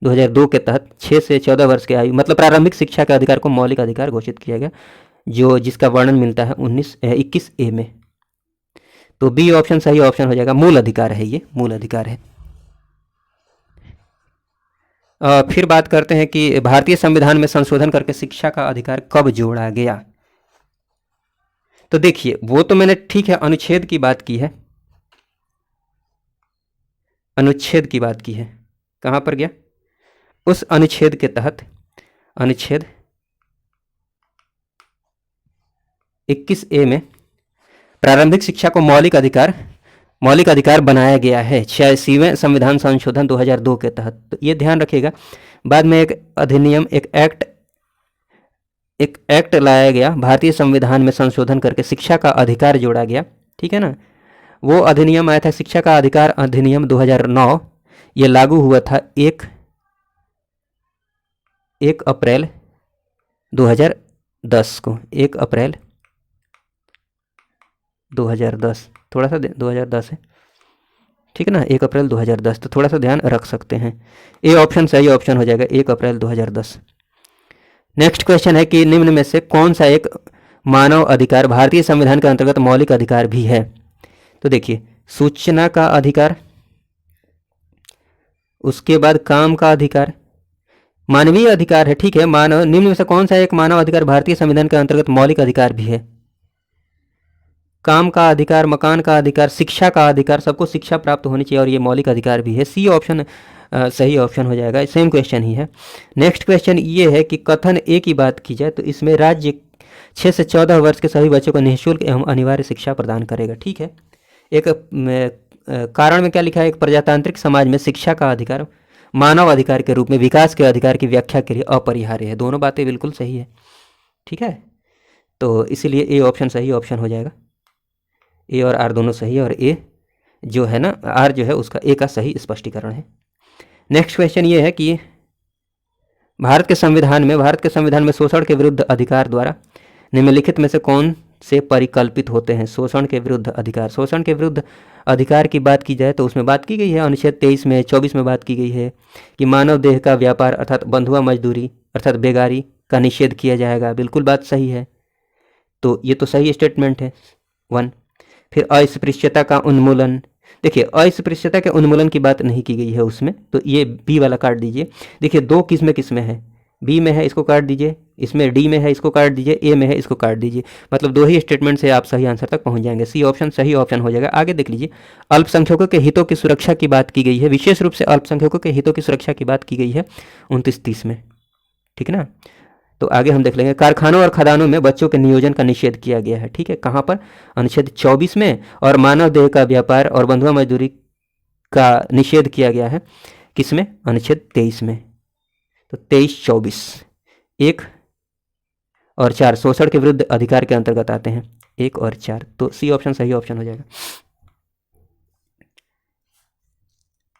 2002 के तहत 6 से 14 वर्ष की आयु, मतलब प्रारंभिक शिक्षा के अधिकार को मौलिक अधिकार घोषित किया गया, जो जिसका वर्णन मिलता है 21A में। तो बी ऑप्शन सही ऑप्शन हो जाएगा, मूल अधिकार है, ये मूल अधिकार है। फिर बात करते हैं कि भारतीय संविधान में संशोधन करके शिक्षा का अधिकार कब जोड़ा गया। तो देखिए, वो तो मैंने, ठीक है, अनुच्छेद की बात की है, अनुच्छेद की बात की है, कहाँ पर गया, उस अनुच्छेद के तहत, अनुच्छेद 21A में प्रारंभिक शिक्षा को मौलिक अधिकार बनाया गया है 86वें संविधान संशोधन 2002 के तहत। तो ये ध्यान रखिएगा, बाद में एक अधिनियम, एक एक्ट लाया गया, भारतीय संविधान में संशोधन करके शिक्षा का अधिकार जोड़ा गया, ठीक है ना। वो अधिनियम आया था शिक्षा का अधिकार अधिनियम 2009, ये लागू हुआ था 1 अप्रैल 2010 को, 1 अप्रैल 2010, थोड़ा सा 2010 है, ठीक है ना, 1 अप्रैल 2010, तो थोड़ा सा ध्यान रख सकते हैं, ए ऑप्शन सही ऑप्शन हो जाएगा, 1 अप्रैल 2010। नेक्स्ट क्वेश्चन है कि निम्न में से कौन सा एक मानव अधिकार भारतीय संविधान के अंतर्गत मौलिक अधिकार भी है। तो देखिए, सूचना का अधिकार, उसके बाद काम का अधिकार, मानवीय अधिकार है, ठीक है, मानव, निम्न में से कौन सा एक मानव अधिकार भारतीय संविधान के अंतर्गत मौलिक अधिकार भी है। काम का अधिकार, मकान का अधिकार, शिक्षा का अधिकार, सबको शिक्षा प्राप्त होनी चाहिए और ये मौलिक अधिकार भी है, सी ऑप्शन सही ऑप्शन हो जाएगा, सेम क्वेश्चन ही है। नेक्स्ट क्वेश्चन ये है कि कथन ए की बात की जाए तो इसमें राज्य 6 से 14 वर्ष के सभी बच्चों को निःशुल्क एवं अनिवार्य शिक्षा प्रदान करेगा, ठीक है। एक कारण में क्या लिखा है, एक प्रजातांत्रिक समाज में शिक्षा का अधिकार मानव अधिकार के रूप में विकास के अधिकार की व्याख्या के लिए अपरिहार्य है, दोनों बातें बिल्कुल सही है। ठीक है, तो इसीलिए ए ऑप्शन सही ऑप्शन हो जाएगा। ए और आर दोनों सही है और ए जो है ना, आर जो है उसका ए का सही स्पष्टीकरण है। नेक्स्ट क्वेश्चन ये है कि भारत के संविधान में शोषण के विरुद्ध अधिकार द्वारा निम्नलिखित में से कौन से परिकल्पित होते हैं। शोषण के विरुद्ध अधिकार की बात की जाए तो उसमें बात की गई है अनुच्छेद 23 में, 24 में बात की गई है कि मानव देह का व्यापार अर्थात बंधुआ मजदूरी अर्थात बेगारी का निषेध किया जाएगा। बिल्कुल बात सही है, तो ये तो सही स्टेटमेंट है 1। फिर अस्पृश्यता का उन्मूलन, देखिए अस्पृश्यता के उन्मूलन की बात नहीं की गई है उसमें, तो ये बी वाला काट दीजिए। देखिए दो किस में है, बी में है इसको काट दीजिए, इसमें डी में है इसको काट दीजिए, ए में है इसको काट दीजिए। मतलब दो ही स्टेटमेंट से आप सही आंसर तक पहुंच जाएंगे। सी ऑप्शन सही ऑप्शन हो जाएगा। आगे देख लीजिए, अल्पसंख्यकों के हितों की सुरक्षा की बात की गई है, विशेष रूप से अल्पसंख्यकों के हितों की सुरक्षा की बात की गई है 29-30 में, ठीक है ना। तो आगे हम देख लेंगे, कारखानों और खदानों में बच्चों के नियोजन का निषेध किया गया है, ठीक है, कहाँ पर, अनुच्छेद 24 में। और मानव देह का व्यापार और बंधुआ मजदूरी का निषेध किया गया है किसमें, अनुच्छेद 23 में। तो 23-24 1 और 4 शोषण के विरुद्ध अधिकार के अंतर्गत आते हैं, 1 और 4, तो सी ऑप्शन सही ऑप्शन हो जाएगा।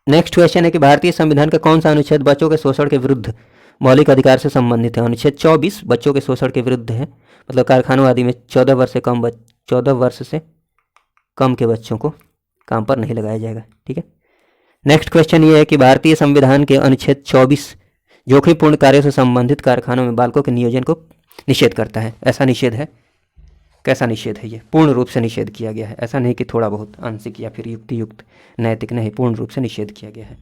नेक्स्ट क्वेश्चन है कि भारतीय संविधान का कौन सा अनुच्छेद बच्चों के शोषण के विरुद्ध मौलिक अधिकार से संबंधित है। अनुच्छेद 24 बच्चों के शोषण के विरुद्ध है, मतलब कारखानों आदि में 14 वर्ष से कम के बच्चों को काम पर नहीं लगाया जाएगा, ठीक है। नेक्स्ट क्वेश्चन ये है कि भारतीय संविधान के अनुच्छेद 24 जोखिमपूर्ण कार्यों से संबंधित कारखानों में बालकों के नियोजन को निषेध करता है। ऐसा निषेध है, कैसा निषेध है ये, पूर्ण रूप से निषेध किया गया है, ऐसा नहीं कि थोड़ा बहुत आंशिक या फिर युक्ति युक्त नैतिक, नहीं, पूर्ण रूप से निषेध किया गया है।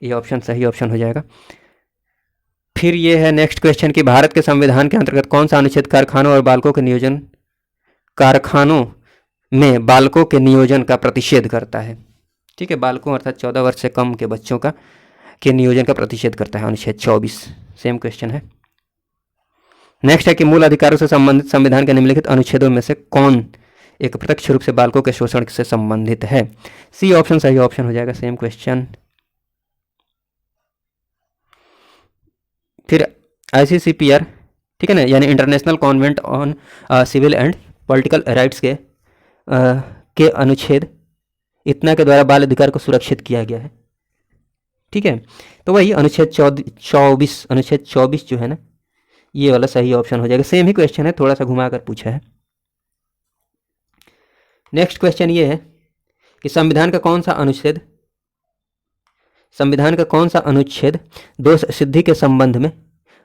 ये ऑप्शन सही ऑप्शन हो जाएगा। फिर ये है नेक्स्ट क्वेश्चन कि भारत के संविधान के अंतर्गत कौन सा अनुच्छेद कारखानों में बालकों के नियोजन का प्रतिषेध करता है, ठीक है, बालकों अर्थात 14 वर्ष से कम के बच्चों का के नियोजन का प्रतिषेध करता है, अनुच्छेद 24। सेम क्वेश्चन है। नेक्स्ट है कि मूल अधिकारों से संबंधित संविधान के निम्नलिखित अनुच्छेदों में से कौन एक प्रत्यक्ष रूप से बालकों के शोषण से संबंधित है। सी ऑप्शन सही ऑप्शन हो जाएगा। Same question. फिर ICCPR, ठीक है ना, यानी international covenant on civil and political rights के अनुच्छेद इतना के द्वारा बाल अधिकार को सुरक्षित किया गया है, ठीक है। तो वही अनुच्छेद 24 जो है ना, ये वाला सही ऑप्शन हो जाएगा। सेम ही क्वेश्चन है, थोड़ा सा घुमा कर पूछा है। नेक्स्ट क्वेश्चन ये है कि संविधान का कौन सा अनुच्छेद दोष सिद्धि के संबंध में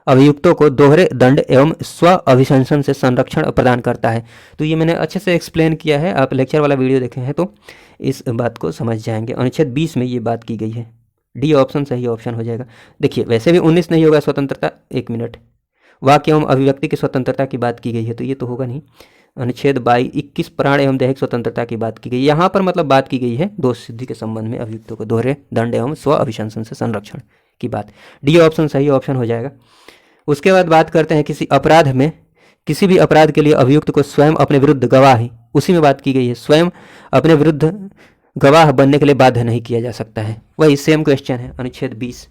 अभियुक्तों को दोहरे दंड एवं स्व अभिशंसन से संरक्षण प्रदान करता है। तो ये मैंने अच्छे से एक्सप्लेन किया है, आप लेक्चर वाला वीडियो देखे हैं तो इस बात को समझ जाएंगे। अनुच्छेद 20 में ये बात की गई है, डी ऑप्शन सही ऑप्शन हो जाएगा। देखिए वैसे भी 19 नहीं होगा, स्वतंत्रता, 1 मिनट, वाक्य एवं अभिव्यक्ति की स्वतंत्रता की बात की गई है, तो ये तो होगा नहीं। अनुच्छेद 21 प्राण एवं दैहिक स्वतंत्रता की बात की गई, यहाँ पर मतलब बात की गई है दोष सिद्धि के संबंध में अभियुक्तों को दोहरे दंड एवं स्व अभिशंसन से संरक्षण की बात, डी ऑप्शन सही ऑप्शन हो जाएगा। उसके बाद बात करते हैं किसी भी अपराध के लिए अभियुक्त को स्वयं अपने विरुद्ध गवाही, उसी में बात की गई है, स्वयं अपने विरुद्ध गवाह बनने के लिए बाध्य नहीं किया जा सकता है। वही सेम क्वेश्चन है, अनुच्छेद 20,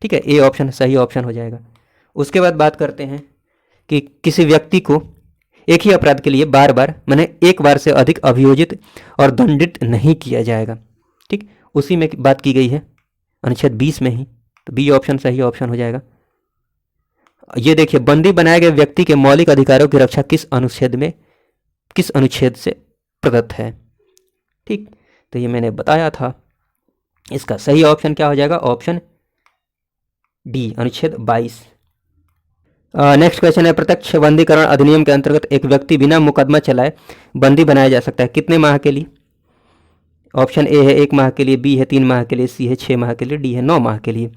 ठीक है, ए ऑप्शन सही ऑप्शन हो जाएगा। उसके बाद बात करते हैं कि किसी व्यक्ति को एक ही अपराध के लिए बार बार माने एक बार से अधिक अभियोजित और दंडित नहीं किया जाएगा, ठीक, उसी में बात की गई है अनुच्छेद 20 में ही, तो बी ऑप्शन सही ऑप्शन हो जाएगा। ये देखिए, बंदी बनाए गए व्यक्ति के मौलिक अधिकारों की रक्षा किस अनुच्छेद से प्रदत्त है, ठीक, तो ये मैंने बताया था। इसका सही ऑप्शन क्या हो जाएगा, ऑप्शन डी, अनुच्छेद 22। नेक्स्ट क्वेश्चन है, प्रत्यक्ष बंदीकरण अधिनियम के अंतर्गत एक व्यक्ति बिना मुकदमा चलाए बंदी बनाया जा सकता है कितने माह के लिए। ऑप्शन ए है 1 माह के लिए, बी है 3 माह के लिए, सी है 6 माह के लिए, डी है 9 माह के लिए।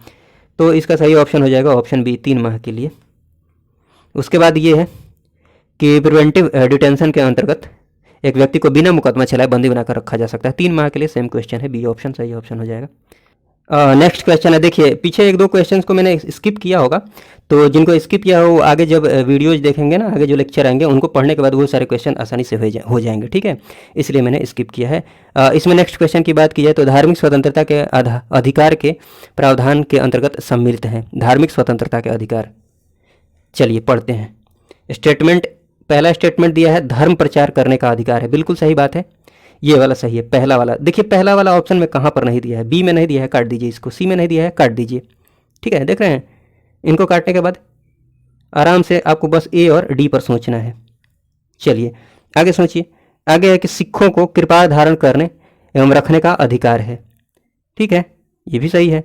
तो इसका सही ऑप्शन हो जाएगा ऑप्शन बी, 3 माह के लिए। उसके बाद ये है कि प्रिवेंटिव डिटेंशन के अंतर्गत एक व्यक्ति को बिना मुकदमा चलाए बंदी बनाकर रखा जा सकता है 3 माह के लिए। सेम क्वेश्चन है, बी ऑप्शन सही ऑप्शन हो जाएगा। नेक्स्ट क्वेश्चन है, देखिए पीछे 1-2 क्वेश्चंस को मैंने स्किप किया होगा, तो जिनको स्किप किया हो आगे जब वीडियोज देखेंगे ना, आगे जो लेक्चर आएंगे उनको पढ़ने के बाद वो सारे क्वेश्चन आसानी से हो जाएंगे, ठीक है, इसलिए मैंने स्किप किया है। इसमें नेक्स्ट क्वेश्चन की बात की जाए तो धार्मिक स्वतंत्रता के अधिकार के प्रावधान के अंतर्गत सम्मिलित हैं, धार्मिक स्वतंत्रता के अधिकार। चलिए पढ़ते हैं। स्टेटमेंट, पहला स्टेटमेंट दिया है धर्म प्रचार करने का अधिकार है, बिल्कुल सही बात है, ये वाला सही है। पहला वाला देखिए, पहला वाला ऑप्शन में कहाँ पर नहीं दिया है, बी में नहीं दिया है, काट दीजिए इसको, सी में नहीं दिया है, काट दीजिए। ठीक है, देख रहे हैं, इनको काटने के बाद आराम से आपको बस ए और डी पर सोचना है। चलिए आगे सोचिए, आगे है कि सिखों को कृपा धारण करने एवं रखने का अधिकार है। ठीक है, ये भी सही है।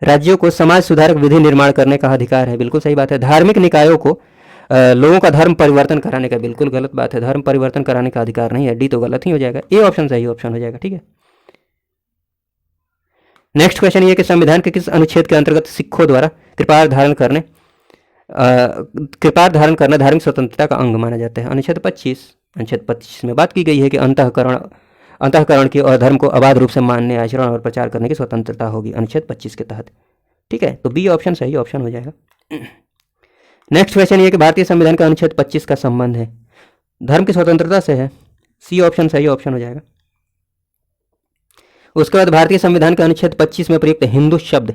राज्यों को समाज सुधारक विधि निर्माण करने का अधिकार है, बिल्कुल सही बात है। धार्मिक निकायों को लोगों का धर्म परिवर्तन कराने का, बिल्कुल गलत बात है, धर्म परिवर्तन कराने का अधिकार नहीं है, डी तो गलत ही हो जाएगा, ए ऑप्शन सही ऑप्शन हो जाएगा। ठीक है, नेक्स्ट क्वेश्चन ये कि संविधान के किस अनुच्छेद के अंतर्गत सिखों द्वारा कृपार धारण करना धार्मिक स्वतंत्रता का अंग माना जाता है। अनुच्छेद 25 में बात की गई है कि अंतःकरण की और धर्म को अबाध रूप से मानने, आचरण और प्रचार करने की स्वतंत्रता होगी, अनुच्छेद 25 के तहत। ठीक है, तो बी ऑप्शन सही ऑप्शन हो जाएगा। नेक्स्ट क्वेश्चन ये कि भारतीय संविधान का अनुच्छेद 25 का संबंध है धर्म की स्वतंत्रता से है, सी ऑप्शन सही ऑप्शन हो जाएगा। उसके बाद भारतीय संविधान के अनुच्छेद 25 में प्रयुक्त हिंदू शब्द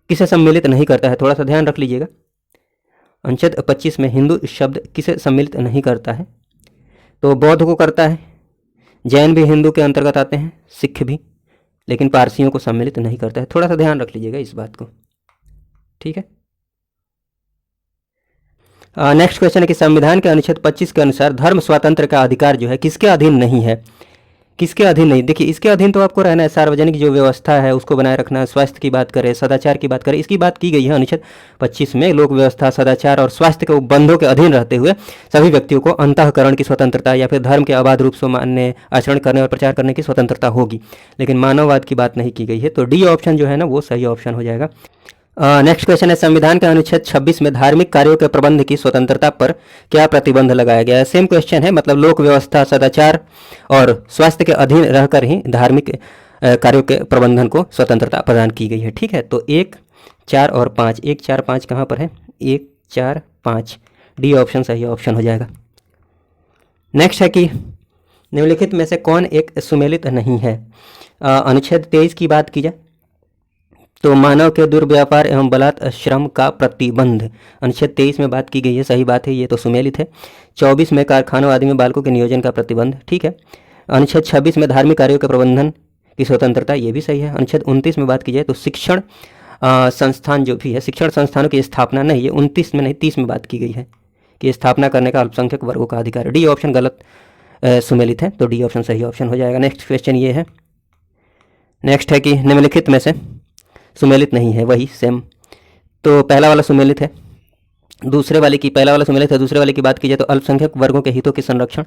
किसे सम्मिलित नहीं करता है, थोड़ा सा ध्यान रख लीजिएगा। अनुच्छेद 25 में हिंदू शब्द किसे सम्मिलित नहीं करता है, तो बौद्ध को करता है, जैन भी हिंदू के अंतर्गत आते हैं, सिख भी, लेकिन पारसियों को सम्मिलित नहीं करता है, थोड़ा सा ध्यान रख लीजिएगा इस बात को। ठीक है, नेक्स्ट क्वेश्चन है कि संविधान के अनुच्छेद 25 के अनुसार धर्म स्वातंत्र का अधिकार जो है किसके अधीन नहीं है, किसके अधीन नहीं। देखिए, इसके अधीन तो आपको रहना है, सार्वजनिक जो व्यवस्था है उसको बनाए रखना, स्वास्थ्य की बात करें, सदाचार की बात करें, इसकी बात की गई है अनुच्छेद 25 में। लोक व्यवस्था, सदाचार और स्वास्थ्य के उपबंधों के अधीन रहते हुए सभी व्यक्तियों को अंतःकरण की स्वतंत्रता या फिर धर्म के अबाध रूप से मानने, आचरण करने और प्रचार करने की स्वतंत्रता होगी, लेकिन मानववाद की बात नहीं की गई है, तो डी ऑप्शन जो है ना वो सही ऑप्शन हो जाएगा। नेक्स्ट क्वेश्चन है संविधान के अनुच्छेद 26 में धार्मिक कार्यों के प्रबंध की स्वतंत्रता पर क्या प्रतिबंध लगाया गया है। सेम क्वेश्चन है, मतलब लोक व्यवस्था, सदाचार और स्वास्थ्य के अधीन रहकर ही धार्मिक कार्यों के प्रबंधन को स्वतंत्रता प्रदान की गई है। ठीक है, तो 1, 4 और 5, 1, 4, 5 कहाँ पर है, 1, 4, 5, डी ऑप्शन सही ऑप्शन हो जाएगा। नेक्स्ट है कि निम्नलिखित में से कौन एक सुमेलित नहीं है। अनुच्छेद 23 की बात की जाए तो मानव के दुर्व्यापार एवं बलात् श्रम का प्रतिबंध, अनुच्छेद 23 में बात की गई है, सही बात है, ये तो सुमेलित है। 24 में कारखानों आदि में बालकों के नियोजन का प्रतिबंध, ठीक है। अनुच्छेद 26 में धार्मिक कार्यों के प्रबंधन की स्वतंत्रता, ये भी सही है। अनुच्छेद 29 में बात की जाए तो शिक्षण संस्थान जो भी है, शिक्षण संस्थानों की स्थापना नहीं, ये 29 में नहीं 30 में बात की गई है कि स्थापना करने का अल्पसंख्यक वर्गों का अधिकार। डी ऑप्शन गलत सुमेलित है, तो डी ऑप्शन सही ऑप्शन हो जाएगा। नेक्स्ट क्वेश्चन ये है, नेक्स्ट है कि निम्नलिखित में से सुमेलित नहीं है, वही सेम, तो पहला वाला सुमेलित है, दूसरे वाले की, पहला वाला सुमेलित है, दूसरे वाले की बात की जाए तो अल्पसंख्यक वर्गों के हितों के संरक्षण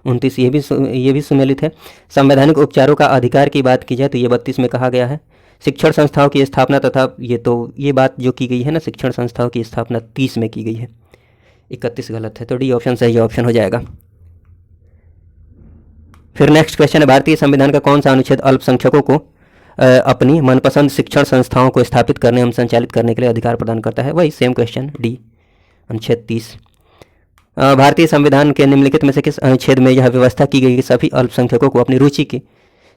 29, ये भी सुमेलित है। संवैधानिक उपचारों का अधिकार की बात की जाए तो ये 32 में कहा गया है। शिक्षण संस्थाओं की स्थापना तथा ये बात जो की गई है ना, शिक्षण संस्थाओं की स्थापना 30 में की गई है, 31 गलत है, तो डी ऑप्शन सही ऑप्शन हो जाएगा। फिर नेक्स्ट क्वेश्चन है, भारतीय संविधान का कौन सा अनुच्छेद अल्पसंख्यकों को अपनी मनपसंद शिक्षण संस्थाओं को स्थापित करने एवं संचालित करने के लिए अधिकार प्रदान करता है, वही सेम क्वेश्चन, डी अनुच्छेद 30। भारतीय संविधान के निम्नलिखित में से किस अनुच्छेद में यह व्यवस्था की गई कि सभी अल्पसंख्यकों को अपनी रुचि की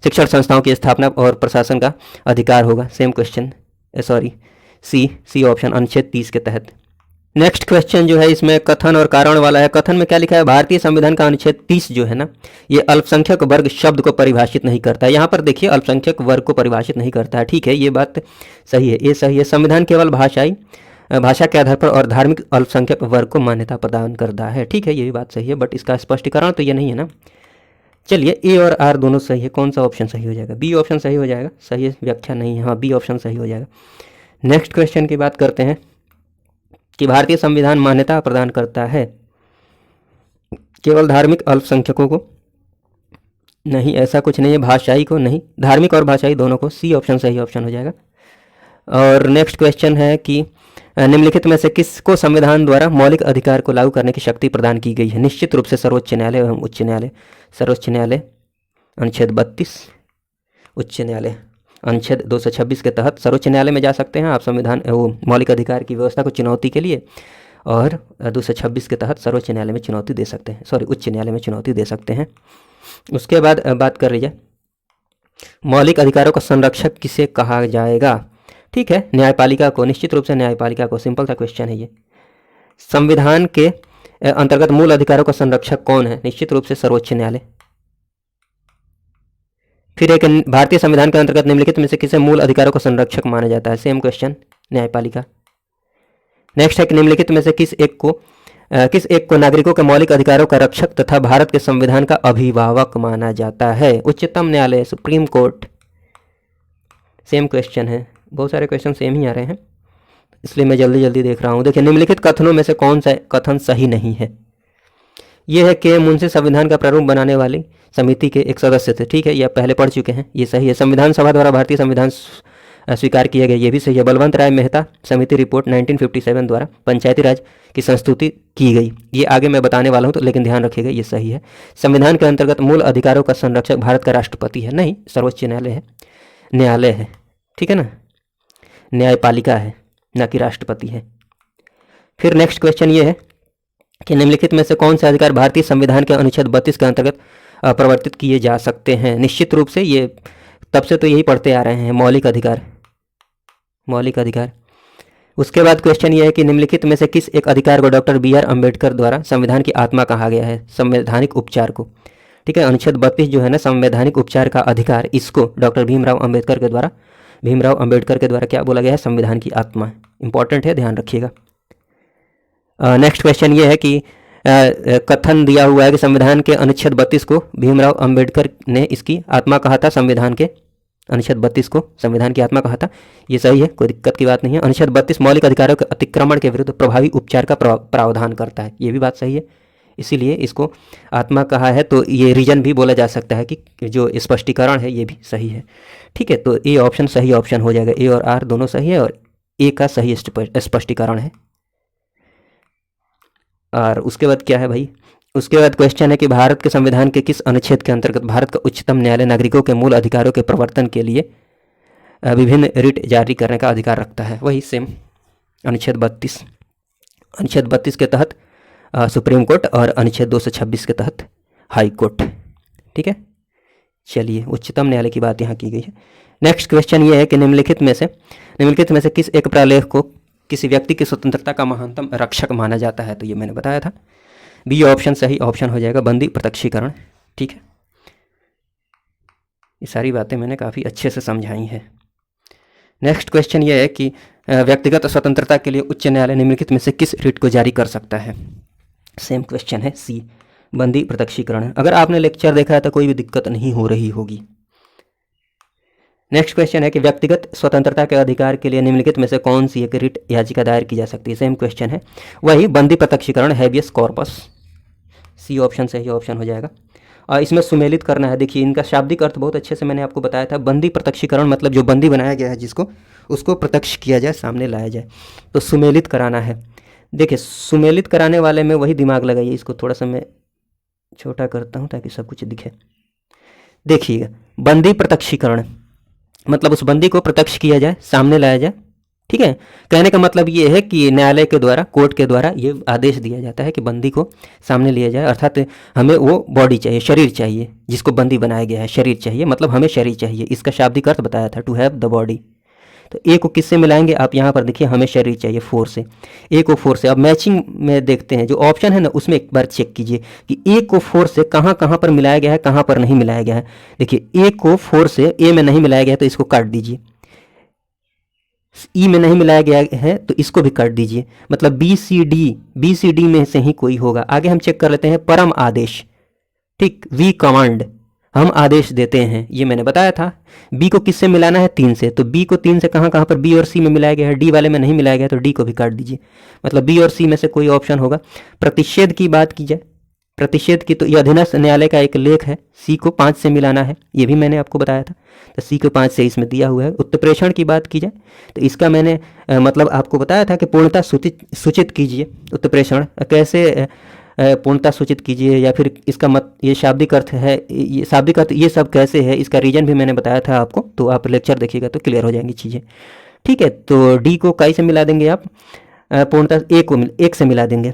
शिक्षण संस्थाओं की स्थापना और प्रशासन का अधिकार होगा, सेम क्वेश्चन, सी ऑप्शन, अनुच्छेद 30 के तहत। नेक्स्ट क्वेश्चन जो है इसमें कथन और कारण वाला है। कथन में क्या लिखा है, भारतीय संविधान का अनुच्छेद 30 जो है ना, ये अल्पसंख्यक वर्ग शब्द को परिभाषित नहीं करता है। यहाँ पर देखिए अल्पसंख्यक वर्ग को परिभाषित नहीं करता है, ठीक है, ये बात सही है, ये सही है। संविधान केवल भाषा के आधार पर और धार्मिक अल्पसंख्यक वर्ग को मान्यता प्रदान करता है, ठीक है, ये भी बात सही है, बट इसका स्पष्टीकरण तो ये नहीं है ना। चलिए, ए और आर दोनों सही है, कौन सा ऑप्शन सही हो जाएगा, बी ऑप्शन सही हो जाएगा, सही है, व्याख्या नहीं है, हाँ बी ऑप्शन सही हो जाएगा। नेक्स्ट क्वेश्चन की बात करते हैं कि भारतीय संविधान मान्यता प्रदान करता है केवल धार्मिक अल्पसंख्यकों को, नहीं ऐसा कुछ नहीं है, भाषाई को नहीं, धार्मिक और भाषाई दोनों को, सी ऑप्शन सही ऑप्शन हो जाएगा। और नेक्स्ट क्वेश्चन है कि निम्नलिखित में से किसको संविधान द्वारा मौलिक अधिकार को लागू करने की शक्ति प्रदान की गई है। निश्चित रूप से सर्वोच्च न्यायालय एवं उच्च न्यायालय। सर्वोच्च न्यायालय अनुच्छेद 32, उच्च न्यायालय अनुच्छेद 226 के तहत सर्वोच्च न्यायालय में जा सकते हैं आप संविधान मौलिक अधिकार की व्यवस्था को चुनौती के लिए, और 226 के तहत सर्वोच्च न्यायालय में चुनौती दे सकते हैं, उच्च न्यायालय में चुनौती दे सकते हैं। उसके बाद बात कर लीजिए मौलिक अधिकारों का संरक्षक किसे कहा जाएगा। ठीक है, न्यायपालिका को, निश्चित रूप से न्यायपालिका को, सिंपल सा क्वेश्चन है ये। संविधान के अंतर्गत मूल अधिकारों का संरक्षक कौन है? निश्चित रूप से सर्वोच्च न्यायालय। फिर एक, भारतीय संविधान के अंतर्गत निम्नलिखित में से किसे मूल अधिकारों का संरक्षक माना जाता है? सेम क्वेश्चन, न्यायपालिका। नेक्स्ट है कि निम्नलिखित में से किस एक को नागरिकों के मौलिक अधिकारों का रक्षक तथा भारत के संविधान का अभिभावक माना जाता है? उच्चतम न्यायालय, सुप्रीम कोर्ट। सेम क्वेश्चन है, बहुत सारे क्वेश्चन सेम ही आ रहे हैं, इसलिए मैं जल्दी जल्दी देख रहा हूँ। देखिए, निम्नलिखित कथनों में से कौन सा कथन सही नहीं है? ये है कि मुंशी संविधान का प्रारूप बनाने वाली समिति के एक सदस्य थे। ठीक है, ये आप पहले पढ़ चुके हैं, ये सही है। संविधान सभा द्वारा भारतीय संविधान स्वीकार किया गया, ये भी सही है। बलवंत राय मेहता समिति रिपोर्ट 1957 द्वारा पंचायती राज की संस्तुति की गई, ये आगे मैं बताने वाला हूँ, तो लेकिन ध्यान रखिएगा ये सही है। संविधान के अंतर्गत मूल अधिकारों का संरक्षक भारत का राष्ट्रपति है, नहीं, सर्वोच्च न्यायालय है, न्यायालय है, ठीक है ना, न्यायपालिका है, ना कि राष्ट्रपति है। फिर नेक्स्ट क्वेश्चन ये है कि निम्नलिखित में से कौन से अधिकार भारतीय संविधान के अनुच्छेद 32 के अंतर्गत प्रवर्तित किए जा सकते हैं? निश्चित रूप से ये तब से तो यही पढ़ते आ रहे हैं, मौलिक अधिकार, मौलिक अधिकार। उसके बाद क्वेश्चन ये है कि निम्नलिखित में से किस एक अधिकार को डॉक्टर बी आर अम्बेडकर द्वारा संविधान की आत्मा कहा गया है? संवैधानिक उपचार को। ठीक है, अनुच्छेद 32 जो है ना, संवैधानिक उपचार का अधिकार, इसको डॉक्टर भीमराव अम्बेडकर के द्वारा क्या बोला गया है? संविधान की आत्मा। इंपॉर्टेंट है, ध्यान रखिएगा। नेक्स्ट क्वेश्चन ये है कि कथन दिया हुआ है कि संविधान के अनुच्छेद 32 को भीमराव अम्बेडकर ने इसकी आत्मा कहा था, संविधान के अनुच्छेद 32 को संविधान की आत्मा कहा था, ये सही है, कोई दिक्कत की बात नहीं है। अनुच्छेद 32 मौलिक अधिकारों के अतिक्रमण के विरुद्ध प्रभावी उपचार का प्रावधान करता है, ये भी बात सही है, इसीलिए इसको आत्मा कहा है। तो ये रीजन भी बोला जा सकता है कि जो स्पष्टीकरण है ये भी सही है। ठीक है, तो ए ऑप्शन सही ऑप्शन हो जाएगा, ए और आर दोनों सही है, और ए का सही स्पष्टीकरण है। और उसके बाद क्या है भाई? उसके बाद क्वेश्चन है कि भारत के संविधान के किस अनुच्छेद के अंतर्गत भारत का उच्चतम न्यायालय नागरिकों के मूल अधिकारों के प्रवर्तन के लिए विभिन्न रिट जारी करने का अधिकार रखता है? वही सेम, अनुच्छेद 32। अनुच्छेद 32 के तहत सुप्रीम कोर्ट और अनुच्छेद 226 के तहत हाई कोर्ट। ठीक है, चलिए, उच्चतम न्यायालय की बात यहाँ की गई है। नेक्स्ट क्वेश्चन ये है कि निम्नलिखित में से किस एक प्रलेख को किसी व्यक्ति की स्वतंत्रता का महानतम रक्षक माना जाता है? तो ये मैंने बताया था, बी ऑप्शन सही ऑप्शन हो जाएगा, बंदी प्रत्यक्षीकरण। ठीक है, ये सारी बातें मैंने काफ़ी अच्छे से समझाई हैं। नेक्स्ट क्वेश्चन ये है कि व्यक्तिगत स्वतंत्रता के लिए उच्च न्यायालय निम्नलिखित में से किस रिट को जारी कर सकता है? सेम क्वेश्चन है, सी, बंदी प्रत्यक्षीकरण। अगर आपने लेक्चर देखा है तो कोई भी दिक्कत नहीं हो रही होगी। नेक्स्ट क्वेश्चन है कि व्यक्तिगत स्वतंत्रता के अधिकार के लिए निम्नलिखित में से कौन सी एक रिट याचिका दायर की जा सकती है? सेम क्वेश्चन है, वही बंदी प्रत्यक्षीकरण, हैबियस कॉर्पस। सी ऑप्शन सही ऑप्शन हो जाएगा। और इसमें सुमेलित करना है। देखिए, इनका शाब्दिक अर्थ बहुत अच्छे से मैंने आपको बताया था। बंदी प्रत्यक्षीकरण मतलब जो बंदी बनाया गया है जिसको, उसको प्रत्यक्ष किया जाए, सामने लाया जाए, तो सुमेलित कराना है। देखिए, सुमेलित कराने वाले में वही दिमाग लगाइए। इसको थोड़ा सा मैं छोटा करता हूँ ताकि सब कुछ दिखे। देखिएगा, बंदी प्रत्यक्षीकरण मतलब उस बंदी को प्रत्यक्ष किया जाए, सामने लाया जाए। ठीक है, कहने का मतलब ये है कि न्यायालय के द्वारा, कोर्ट के द्वारा ये आदेश दिया जाता है कि बंदी को सामने लिया जाए, अर्थात हमें वो बॉडी चाहिए, शरीर चाहिए, जिसको बंदी बनाया गया है, शरीर चाहिए, मतलब हमें शरीर चाहिए। इसका शाब्दिक अर्थ बताया था, टू हैव द बॉडी। तो ए को किससे मिलाएंगे? आप यहाँ पर देखिए, हमें शरीर चाहिए, फोर से, ए को फोर से। अब मैचिंग में देखते हैं, जो ऑप्शन है ना उसमें एक बार चेक कीजिए कि ए को फोर से कहाँ कहाँ पर मिलाया गया है, कहाँ पर नहीं मिलाया गया है। देखिए, ए को फोर से ए में नहीं मिलाया गया है तो इसको काट दीजिए, ई में नहीं मिलाया गया है तो इसको भी काट दीजिए, मतलब बी सी डी में से ही कोई होगा। आगे हम चेक कर लेते हैं परम आदेश। ठीक, वी कमांड, हम आदेश देते हैं, ये मैंने बताया था। बी को किससे मिलाना है? 3 से। तो बी को 3 से कहाँ कहाँ पर बी और सी में मिलाया गया है? डी वाले में नहीं मिलाया गया तो डी को भी काट दीजिए, मतलब बी और सी में से कोई ऑप्शन होगा। प्रतिषेध की बात की जाए, प्रतिषेध की, तो यह अधीनस्थ न्यायालय का एक लेख है, सी को 5 से मिलाना है, ये भी मैंने आपको बताया था। तो सी को 5 से इसमें दिया हुआ है। उत्प्रेषण की बात की जाए तो इसका मैंने मतलब आपको बताया था कि पूर्णता सूचित कीजिए। उत्प्रेषण कैसे पूर्णता सूचित कीजिए, या फिर इसका ये शाब्दिक अर्थ है, ये शाब्दिक अर्थ ये सब कैसे है, इसका रीजन भी मैंने बताया था आपको। तो आप लेक्चर देखिएगा तो क्लियर हो जाएंगी चीज़ें। ठीक है, तो डी को काई से मिला देंगे आप? पूर्णता ए को एक से मिला देंगे,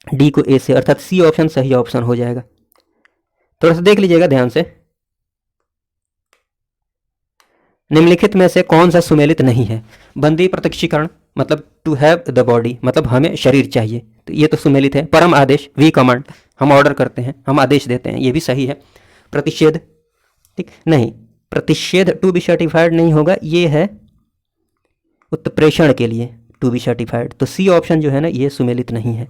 डी को ए से, अर्थात सी ऑप्शन सही ऑप्शन हो जाएगा। थोड़ा सा देख लीजिएगा ध्यान से। निम्नलिखित में से कौन सा सुमेलित नहीं है? बंदी प्रत्यक्षीकरण, मतलब टू हैव द बॉडी, मतलब हमें शरीर चाहिए, तो ये तो सुमेलित है। परम आदेश, वी कमांड, हम ऑर्डर करते हैं, हम आदेश देते हैं, ये भी सही है। प्रतिषेध, ठीक नहीं, प्रतिषेध टू बी सर्टिफाइड नहीं होगा, ये है उत्प्रेषण के लिए टू बी सर्टिफाइड, तो सी ऑप्शन जो है ना ये सुमेलित नहीं है।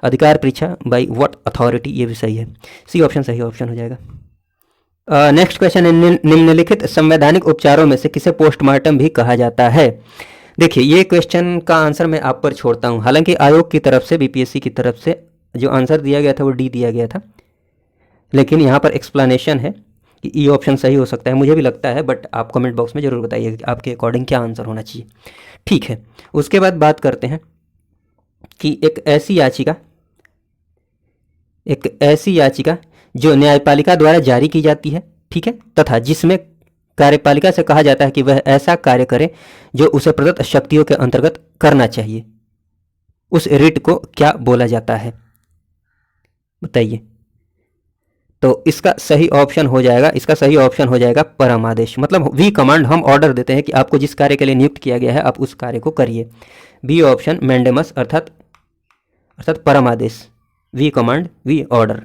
अधिकार परीक्षा बाय व्हाट अथॉरिटी, ये भी सही है, सी ऑप्शन सही ऑप्शन हो जाएगा। नेक्स्ट क्वेश्चन है, निम्नलिखित संवैधानिक उपचारों में से किसे पोस्टमार्टम भी कहा जाता है? देखिए ये क्वेश्चन का आंसर मैं आप पर छोड़ता हूँ, हालांकि आयोग की तरफ से, बीपीएससी की तरफ से जो आंसर दिया गया था वो डी दिया गया था, लेकिन यहाँ पर एक्सप्लेनेशन है कि ई ऑप्शन सही हो सकता है, मुझे भी लगता है, बट आप कमेंट बॉक्स में ज़रूर बताइए कि आपके अकॉर्डिंग क्या आंसर होना चाहिए। ठीक है, उसके बाद बात करते हैं कि एक ऐसी याचिका जो न्यायपालिका द्वारा जारी की जाती है, ठीक है, तथा जिसमें कार्यपालिका से कहा जाता है कि वह ऐसा कार्य करे जो उसे प्रदत्त शक्तियों के अंतर्गत करना चाहिए, उस रिट को क्या बोला जाता है? बताइए। तो इसका सही ऑप्शन हो जाएगा परम आदेश, मतलब वी कमांड, हम ऑर्डर देते हैं कि आपको जिस कार्य के लिए नियुक्त किया गया है आप उस कार्य को करिए। बी ऑप्शन मैंडेमस, अर्थात परम आदेश, वी कमांड, वी ऑर्डर,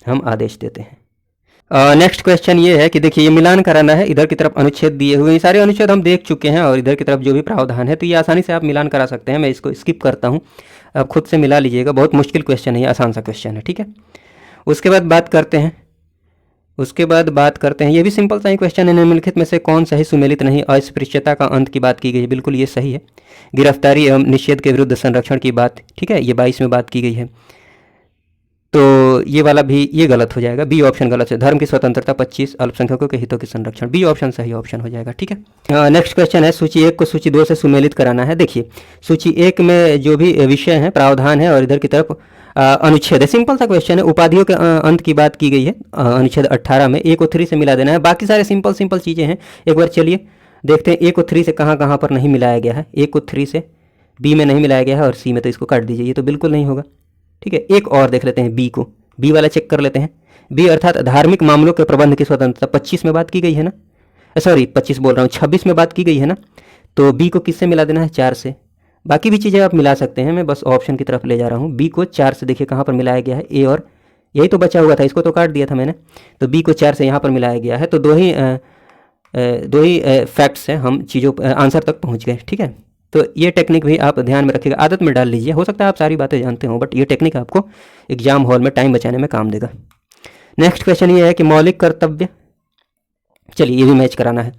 हम आदेश देते हैं। नेक्स्ट क्वेश्चन ये है कि देखिए ये मिलान कराना है, इधर की तरफ अनुच्छेद दिए हुए, ये सारे अनुच्छेद हम देख चुके हैं और इधर की तरफ जो भी प्रावधान है, तो ये आसानी से आप मिलान करा सकते हैं, मैं इसको स्किप करता हूँ, आप खुद से मिला लीजिएगा, बहुत मुश्किल क्वेश्चन है, ये आसान सा क्वेश्चन है, ठीक है। उसके बाद बात करते हैं, ये भी सिंपल सा ही क्वेश्चन है, निम्नलिखित में से कौन सही सुमेलित नहीं? अस्पृश्यता का अंत की बात की गई है, बिल्कुल ये सही है। गिरफ्तारी एवं निषेध के विरुद्ध संरक्षण की बात, ठीक है, ये 22 में बात की गई है, तो ये वाला भी ये गलत हो जाएगा, बी ऑप्शन गलत है। धर्म की स्वतंत्रता 25, अल्पसंख्यकों के हितों के संरक्षण, बी ऑप्शन सही ऑप्शन हो जाएगा, ठीक है। नेक्स्ट क्वेश्चन है, सूची 1 को सूची 2 से सुमेलित कराना है। देखिए सूची 1 में जो भी विषय है, प्रावधान है, और इधर की तरफ अनुच्छेद है, सिंपल सा क्वेश्चन है, उपाधियों के अंत की बात की गई है, अनुच्छेद 18 में, ए को 3 से मिला देना है, बाकी सारे सिंपल चीज़ें हैं। एक बार चलिए देखते हैं ए को 3 से कहाँ पर नहीं मिलाया गया है। ए को 3 से बी में नहीं मिलाया गया है और सी में, तो इसको काट दीजिए, ये तो बिल्कुल नहीं होगा, ठीक है। एक और देख लेते हैं बी को, बी वाला चेक कर लेते हैं। बी अर्थात धार्मिक मामलों के प्रबंध की स्वतंत्रता 25 में बात की गई है ना, सॉरी 25 बोल रहा हूँ, 26 में बात की गई है ना, तो बी को किससे मिला देना है? 4 से। बाकी भी चीज़ें आप मिला सकते हैं, मैं बस ऑप्शन की तरफ ले जा रहा हूँ। बी को 4 से देखिए कहाँ पर मिलाया गया है, ए और यही तो बचा हुआ था, इसको तो काट दिया था मैंने, तो बी को 4 से यहाँ पर मिलाया गया है, तो दो ही फैक्ट्स हैं, हम चीज़ों आंसर तक पहुँच गए, ठीक है। तो ये टेक्निक भी आप ध्यान में रखिएगा, आदत में डाल लीजिए, हो सकता है आप सारी बातें जानते हो, बट ये टेक्निक आपको एग्जाम हॉल में टाइम बचाने में काम देगा। नेक्स्ट क्वेश्चन ये है कि मौलिक कर्तव्य, चलिए ये भी मैच कराना है।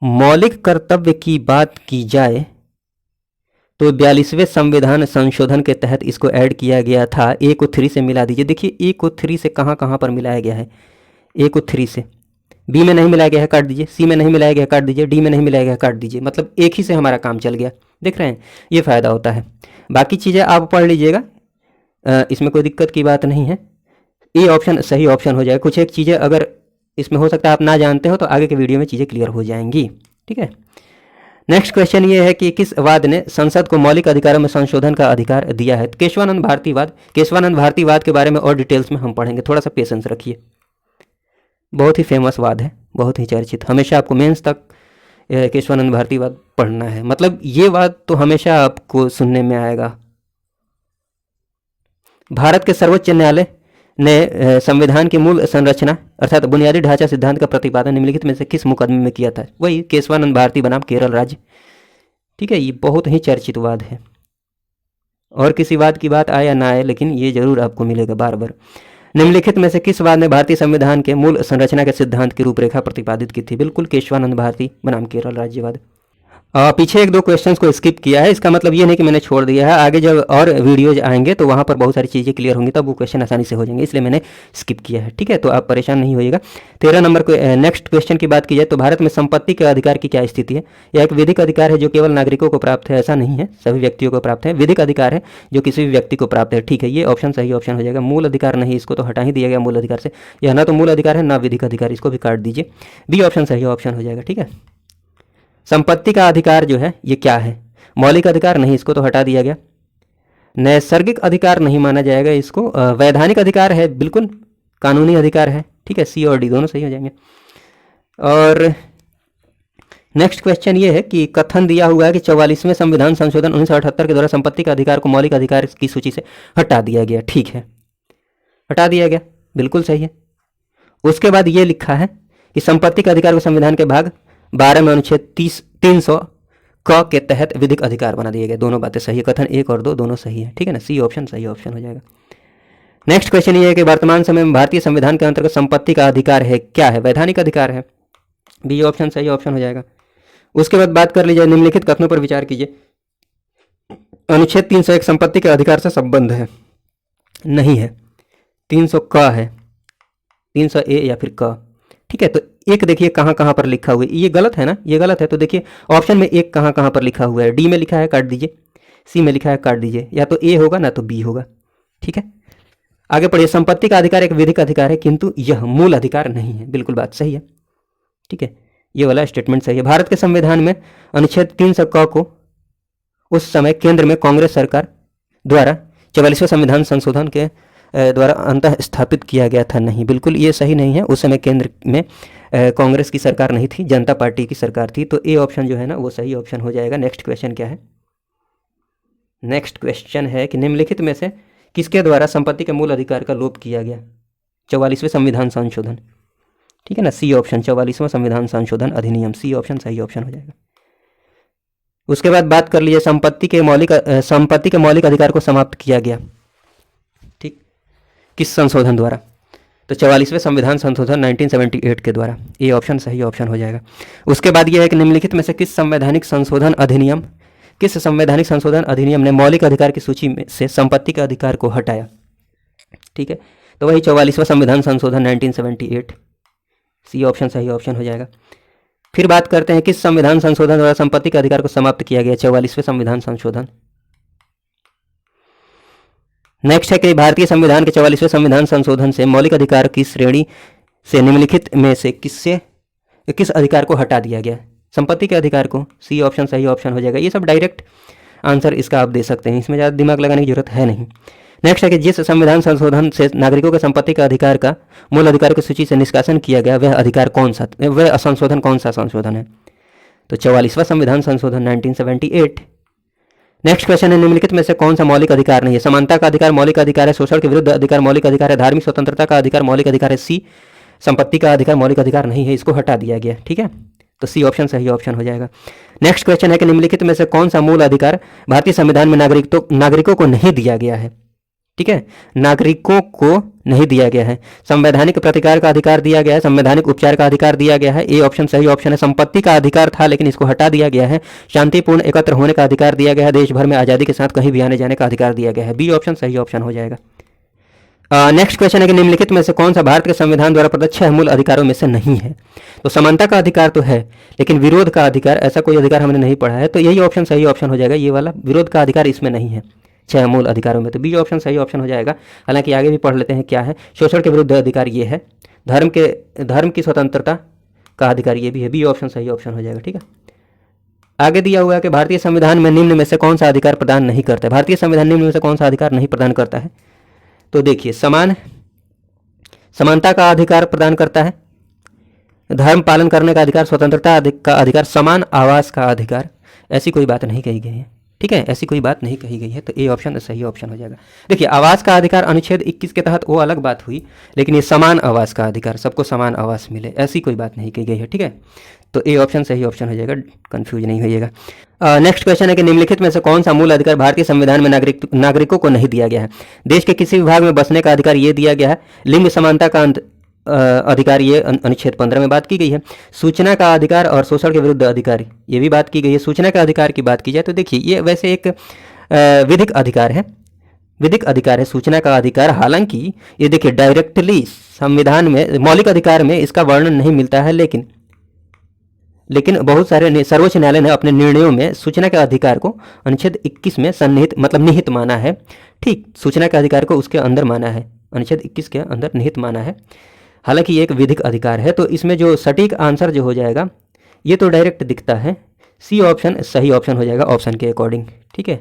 मौलिक कर्तव्य की बात की जाए तो 42वें संविधान संशोधन के तहत इसको ऐड किया गया था। ए को 3 से मिला दीजिए, देखिए ए को 3 से कहाँ पर मिलाया गया है? ए को 3 से, बी में नहीं मिलाया गया है, काट दीजिए, सी में नहीं मिलाया गया है, काट दीजिए, डी में नहीं मिलाया गया है, काट दीजिए, मतलब एक ही से हमारा काम चल गया, देख रहे हैं, ये फ़ायदा होता है। बाकी चीज़ें आप पढ़ लीजिएगा, इसमें कोई दिक्कत की बात नहीं है, ए ऑप्शन सही ऑप्शन हो जाएगा। कुछ एक चीज़ें अगर इसमें हो सकता है आप ना जानते हो, तो आगे के वीडियो में चीज़ें क्लियर हो जाएंगी, ठीक है। नेक्स्ट क्वेश्चन ये है कि किस वाद ने संसद को मौलिक अधिकारों में संशोधन का अधिकार दिया है? केशवानंद भारतीवाद के बारे में और डिटेल्स में हम पढ़ेंगे, थोड़ा सा पेशेंस रखिए, बहुत ही फेमस वाद है, बहुत ही चर्चित, हमेशा आपको मेंस तक केशवानंद भारतीवाद पढ़ना है, मतलब ये वाद तो हमेशा आपको सुनने में आएगा। भारत के सर्वोच्च न्यायालय ने संविधान की मूल संरचना अर्थात बुनियादी ढांचा सिद्धांत का प्रतिपादन निम्नलिखित में से किस मुकदमे में किया था? वही केशवानंद भारती बनाम केरल राज्य, ठीक है, ये बहुत ही चर्चित वाद है, और किसी वाद की बात आए या ना आए, लेकिन ये जरूर आपको मिलेगा बार बार। निम्नलिखित में से किस वाद ने भारतीय संविधान के मूल संरचना के सिद्धांत की रूपरेखा प्रतिपादित की थी? बिल्कुल केशवानंद भारती बनाम केरल राज्यवाद। पीछे 1-2 क्वेश्चंस को स्किप किया है, इसका मतलब ये नहीं कि मैंने छोड़ दिया है, आगे जब और वीडियोज आएंगे तो वहाँ पर बहुत सारी चीज़ें क्लियर होंगी, तब वो क्वेश्चन आसानी से हो जाएंगे, इसलिए मैंने स्किप किया है, ठीक है, तो आप परेशान नहीं होइएगा। 13 नंबर को नेक्स्ट क्वेश्चन की बात की जाए तो भारत में संपत्ति के अधिकार की क्या स्थिति है? यह एक विधिक अधिकार है जो केवल नागरिकों को प्राप्त है, ऐसा नहीं है, सभी व्यक्तियों को प्राप्त है। विधिक अधिकार है जो किसी भी व्यक्ति को प्राप्त है, ठीक है, ये ऑप्शन सही ऑप्शन हो जाएगा। मूल अधिकार नहीं, इसको तो हटा ही दिया गया मूल अधिकार से, यह ना तो मूल अधिकार है ना विधिक अधिकार, इसको भी काट दीजिए, बी ऑप्शन सही ऑप्शन हो जाएगा, ठीक है। संपत्ति का अधिकार जो है ये क्या है? मौलिक अधिकार नहीं, इसको तो हटा दिया गया। नैसर्गिक अधिकार नहीं माना जाएगा इसको, वैधानिक अधिकार है, बिल्कुल कानूनी अधिकार है, ठीक है, सी और डी दोनों सही हो जाएंगे। और नेक्स्ट क्वेश्चन ये है कि कथन दिया हुआ है कि 44वें संविधान संशोधन 1978 के द्वारा संपत्ति का अधिकार को मौलिक अधिकार की सूची से हटा दिया गया। ठीक है, हटा दिया गया, बिल्कुल सही है। उसके बाद ये लिखा है कि संपत्ति के अधिकार को संविधान के भाग 12 में अनुच्छेद 300 क के तहत विधिक अधिकार बना दिए गए। दोनों बातें सही है, कथन 1 और 2 दोनों सही है, ठीक है ना। सी ऑप्शन सही ऑप्शन हो जाएगा। नेक्स्ट क्वेश्चन ये है कि वर्तमान समय में भारतीय संविधान के अंतर्गत संपत्ति का अधिकार है, क्या है? वैधानिक अधिकार है। बी ऑप्शन सही ऑप्शन हो जाएगा। उसके बाद बात कर लीजिए, निम्नलिखित कथनों पर विचार कीजिए। अनुच्छेद 301 संपत्ति के अधिकार से संबंध है, नहीं है। 300 क है, 300 ए या फिर क, ठीक है। तो एक देखिए कहाँ कहाँ पर लिखा हुआ है, ये गलत है ना, ये गलत है। तो देखिए ऑप्शन में एक कहाँ कहाँ पर लिखा हुआ है, डी में लिखा है काट दीजिए, सी में लिखा है काट दीजिए, या तो ए होगा ना तो बी होगा, ठीक है। आगे पढ़िए, संपत्ति का अधिकार एक विधिक अधिकार है किंतु यह मूल अधिकार नहीं है। बिल्कुल बात सही है, ठीक है, ये वाला स्टेटमेंट सही है। भारत के संविधान में अनुच्छेद 300 क को उस समय केंद्र में कांग्रेस सरकार द्वारा 44वें संविधान संशोधन के द्वारा अंतः स्थापित किया गया था, नहीं, बिल्कुल ये सही नहीं है। उस समय केंद्र में कांग्रेस की सरकार नहीं थी, जनता पार्टी की सरकार थी। तो ए ऑप्शन जो है ना वो सही ऑप्शन हो जाएगा। नेक्स्ट क्वेश्चन क्या है? नेक्स्ट क्वेश्चन है कि निम्नलिखित में से किसके द्वारा संपत्ति के मूल अधिकार का लोप किया गया? 44वें संविधान संशोधन, ठीक है ना। सी ऑप्शन 44वां संविधान संशोधन अधिनियम, सी ऑप्शन सही ऑप्शन हो जाएगा। उसके बाद बात कर लीजिए, संपत्ति के मौलिक अधिकार को समाप्त किया गया, ठीक, किस संशोधन द्वारा? तो 44वें संविधान संशोधन 1978 के द्वारा। ये ऑप्शन सही ऑप्शन हो जाएगा। उसके बाद यह है कि निम्नलिखित में से किस संवैधानिक संशोधन अधिनियम ने मौलिक अधिकार की सूची में से संपत्ति के अधिकार को हटाया? ठीक है, तो वही 44वां संविधान संशोधन 1978, सी ऑप्शन सही ऑप्शन हो जाएगा। फिर बात करते हैं किस संविधान संशोधन द्वारा संपत्ति के अधिकार को समाप्त किया गया? 44वें संविधान संशोधन। नेक्स्ट है कि भारतीय संविधान के 44वें संविधान संशोधन से मौलिक अधिकार की श्रेणी से निम्नलिखित में से किस अधिकार को हटा दिया गया? संपत्ति के अधिकार को, सी ऑप्शन सही ऑप्शन हो जाएगा। ये सब डायरेक्ट आंसर इसका आप दे सकते हैं, इसमें ज़्यादा दिमाग लगाने की जरूरत है नहीं। नेक्स्ट है कि जिस संविधान संशोधन से नागरिकों के संपत्ति का अधिकार का मूल अधिकार की सूची से निष्कासन किया गया, वह अधिकार कौन सा, वह संशोधन कौन सा संशोधन है? तो 44वां संविधान संशोधन 1978। नेक्स्ट क्वेश्चन है, निम्नलिखित में से कौन सा मौलिक अधिकार नहीं है? समानता का अधिकार मौलिक अधिकार है, शोषण के विरुद्ध अधिकार मौलिक अधिकार है, धार्मिक स्वतंत्रता का अधिकार मौलिक अधिकार है, सी संपत्ति का अधिकार मौलिक अधिकार नहीं है, इसको हटा दिया गया, ठीक है। तो सी ऑप्शन सही ऑप्शन हो जाएगा। नेक्स्ट क्वेश्चन है कि निम्नलिखित में से कौन सा मूल अधिकार भारतीय संविधान में नागरिकों को नहीं दिया गया है? ठीक है, नागरिकों को नहीं दिया गया है। संवैधानिक प्रतिकार का अधिकार दिया गया है, संवैधानिक उपचार का अधिकार दिया गया है, ए ऑप्शन सही ऑप्शन है। संपत्ति का अधिकार था लेकिन इसको हटा दिया गया है। शांतिपूर्ण एकत्र होने का अधिकार दिया गया है, देश भर में आज़ादी के साथ कहीं भी आने जाने का अधिकार दिया गया है, बी ऑप्शन सही ऑप्शन हो जाएगा। नेक्स्ट क्वेश्चन है कि निम्नलिखित में से कौन सा भारत के संविधान द्वारा प्रदत्त 6 मूल अधिकारों में से नहीं है? तो समानता का अधिकार तो है लेकिन विरोध का अधिकार, ऐसा कोई अधिकार हमने नहीं पढ़ा है, तो यही ऑप्शन सही ऑप्शन हो जाएगा। ये वाला विरोध का अधिकार इसमें नहीं है 6 मूल अधिकारों में, तो बी ऑप्शन सही ऑप्शन हो जाएगा। हालांकि आगे भी पढ़ लेते हैं क्या है। शोषण के विरुद्ध अधिकार ये है, धर्म की स्वतंत्रता का अधिकार ये भी है, बी ऑप्शन सही ऑप्शन हो जाएगा, ठीक है। आगे दिया हुआ है कि भारतीय संविधान में निम्न में से कौन सा अधिकार प्रदान नहीं करता है? भारतीय संविधान निम्न में से कौन सा अधिकार नहीं प्रदान करता है? तो देखिए, समानता का अधिकार प्रदान करता है, धर्म पालन करने का अधिकार, स्वतंत्रता का अधिकार, समान आवास का अधिकार, ऐसी कोई बात नहीं कही गई है, ठीक है, ऐसी कोई बात नहीं कही गई है, तो ए ऑप्शन सही ऑप्शन हो जाएगा। देखिए, आवास का अधिकार अनुच्छेद 21 के तहत वो अलग बात हुई, लेकिन ये समान आवास का अधिकार, सबको समान आवास मिले, ऐसी कोई बात नहीं कही गई है, ठीक है। तो ए ऑप्शन सही ऑप्शन हो जाएगा, कंफ्यूज नहीं होइएगा। नेक्स्ट क्वेश्चन है कि निम्नलिखित में से कौन सा मूल अधिकार भारतीय संविधान में नागरिकों को नहीं दिया गया है? देश के किसी विभाग में बसने का अधिकार ये दिया गया है। लिंग समानता का अधिकार ये अनुच्छेद 15 में बात की गई है। सूचना का अधिकार और शोषण के विरुद्ध अधिकार ये भी बात की गई है। सूचना का अधिकार की बात की जाए तो देखिए, ये वैसे एक विधिक अधिकार है, विधिक अधिकार है सूचना का अधिकार। हालांकि ये देखिए डायरेक्टली संविधान में मौलिक अधिकार में इसका वर्णन नहीं मिलता है, लेकिन बहुत सारे सर्वोच्च न्यायालय ने अपने निर्णयों में सूचना के अधिकार को अनुच्छेद 21 में सन्निहित मतलब निहित माना है, ठीक, सूचना के अधिकार को उसके अंदर माना है, अनुच्छेद 21 के अंदर निहित माना है। हालांकि ये एक विधिक अधिकार है, तो इसमें जो सटीक आंसर जो हो जाएगा ये तो डायरेक्ट दिखता है, सी ऑप्शन सही ऑप्शन हो जाएगा ऑप्शन के अकॉर्डिंग, ठीक है।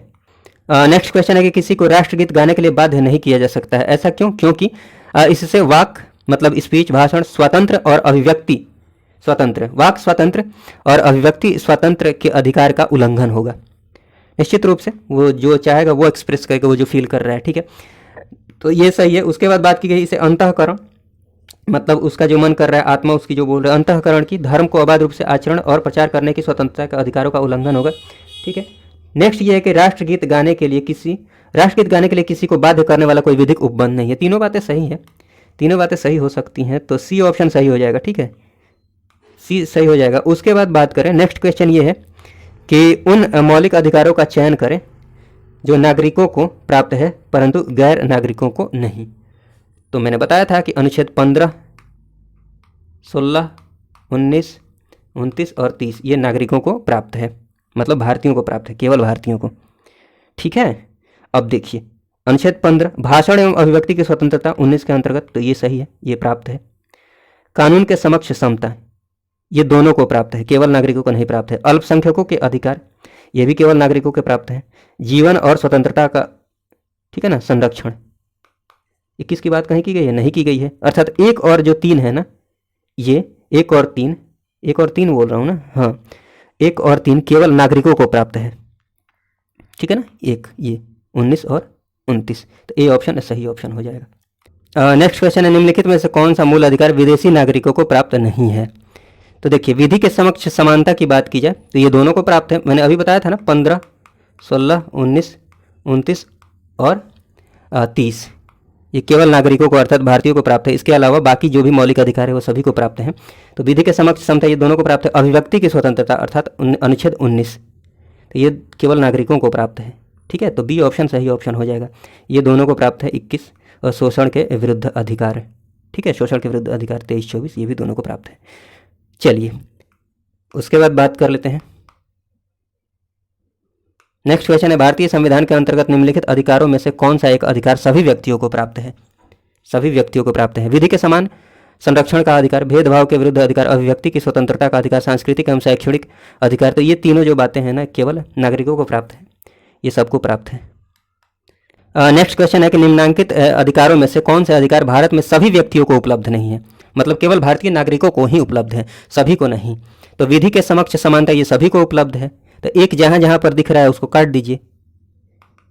नेक्स्ट क्वेश्चन है कि किसी को राष्ट्रगीत गाने के लिए बाध्य नहीं किया जा सकता है, ऐसा क्यों? क्योंकि इससे वाक मतलब स्पीच भाषण स्वतंत्र और अभिव्यक्ति स्वतंत्र, वाक स्वतंत्र और अभिव्यक्ति स्वतंत्र के अधिकार का उल्लंघन होगा। निश्चित रूप से वो जो चाहेगा वो एक्सप्रेस करके वो जो फील कर रहा है, ठीक है, तो ये सही है। उसके बाद बात की गई इसे अंतःकरण, मतलब उसका जो मन कर रहा है, आत्मा उसकी जो बोल रहा है, अंतःकरण की धर्म को अबाध रूप से आचरण और प्रचार करने की स्वतंत्रता के अधिकारों का उल्लंघन होगा, ठीक है। नेक्स्ट ये है कि राष्ट्रगीत गाने के लिए किसी को बाध्य करने वाला कोई विधिक उपबंध नहीं है। तीनों बातें सही हैं, तीनों बातें सही हो सकती हैं, तो सी ऑप्शन सही हो जाएगा, ठीक है, सी सही हो जाएगा। उसके बाद बात करें, नेक्स्ट क्वेश्चन ये है कि उन मौलिक अधिकारों का चयन करें जो नागरिकों को प्राप्त है परंतु गैर नागरिकों को नहीं। तो मैंने बताया था कि अनुच्छेद 15, 16, 19, 29 और 30 ये नागरिकों को प्राप्त है, मतलब भारतीयों को प्राप्त है, केवल भारतीयों को, ठीक है। अब देखिए अनुच्छेद 15 भाषण एवं अभिव्यक्ति की स्वतंत्रता 19 के अंतर्गत, तो ये सही है, ये प्राप्त है। कानून के समक्ष समता, ये दोनों को प्राप्त है, केवल नागरिकों को नहीं प्राप्त है। अल्पसंख्यकों के अधिकार, ये भी केवल नागरिकों के प्राप्त है। जीवन और स्वतंत्रता का, ठीक है ना, संरक्षण, 21 की बात कहीं की गई है, नहीं की गई है। अर्थात एक और जो 3 है ना, ये एक और तीन बोल रहा हूँ ना, हाँ, 1 और 3 केवल नागरिकों को प्राप्त है, ठीक है ना, एक ये 19 और 29, तो ए ऑप्शन सही ऑप्शन हो जाएगा। नेक्स्ट क्वेश्चन है, निम्नलिखित में से कौन सा मूल अधिकार विदेशी नागरिकों को प्राप्त नहीं है। तो देखिए विधि के समक्ष समानता की बात की जाए तो ये दोनों को प्राप्त है, मैंने अभी बताया था ना, 15, 16, 19, 29 और 30 ये केवल नागरिकों को अर्थात भारतीयों को प्राप्त है। इसके अलावा बाकी जो भी मौलिक अधिकार है वो सभी को प्राप्त हैं। तो विधि के समक्ष समता ये दोनों को प्राप्त है। अभिव्यक्ति की स्वतंत्रता अर्थात अनुच्छेद 19, तो ये केवल नागरिकों को प्राप्त है, ठीक है, तो बी ऑप्शन सही ऑप्शन हो जाएगा। ये दोनों को प्राप्त है 21, और शोषण के विरुद्ध अधिकार, ठीक है, शोषण के विरुद्ध अधिकार 23-24 ये भी दोनों को प्राप्त है। चलिए उसके बाद बात कर लेते हैं, नेक्स्ट क्वेश्चन है, भारतीय संविधान के अंतर्गत निम्नलिखित अधिकारों में से कौन सा एक अधिकार सभी व्यक्तियों को प्राप्त है। सभी व्यक्तियों को प्राप्त है। विधि के समान संरक्षण का अधिकार, भेदभाव के विरुद्ध अधिकार, अभिव्यक्ति की स्वतंत्रता का अधिकार, सांस्कृतिक एवं शैक्षणिक अधिकार, तो ये तीनों जो बातें हैं ना केवल नागरिकों को प्राप्त है, ये सबको प्राप्त है। नेक्स्ट क्वेश्चन है कि निम्नांकित अधिकारों में से कौन से अधिकार भारत में सभी व्यक्तियों को उपलब्ध नहीं है, मतलब केवल भारतीय नागरिकों को ही उपलब्ध है, सभी को नहीं। तो विधि के समक्ष समानता ये सभी को उपलब्ध है, तो एक जहाँ जहाँ पर दिख रहा है उसको काट दीजिए,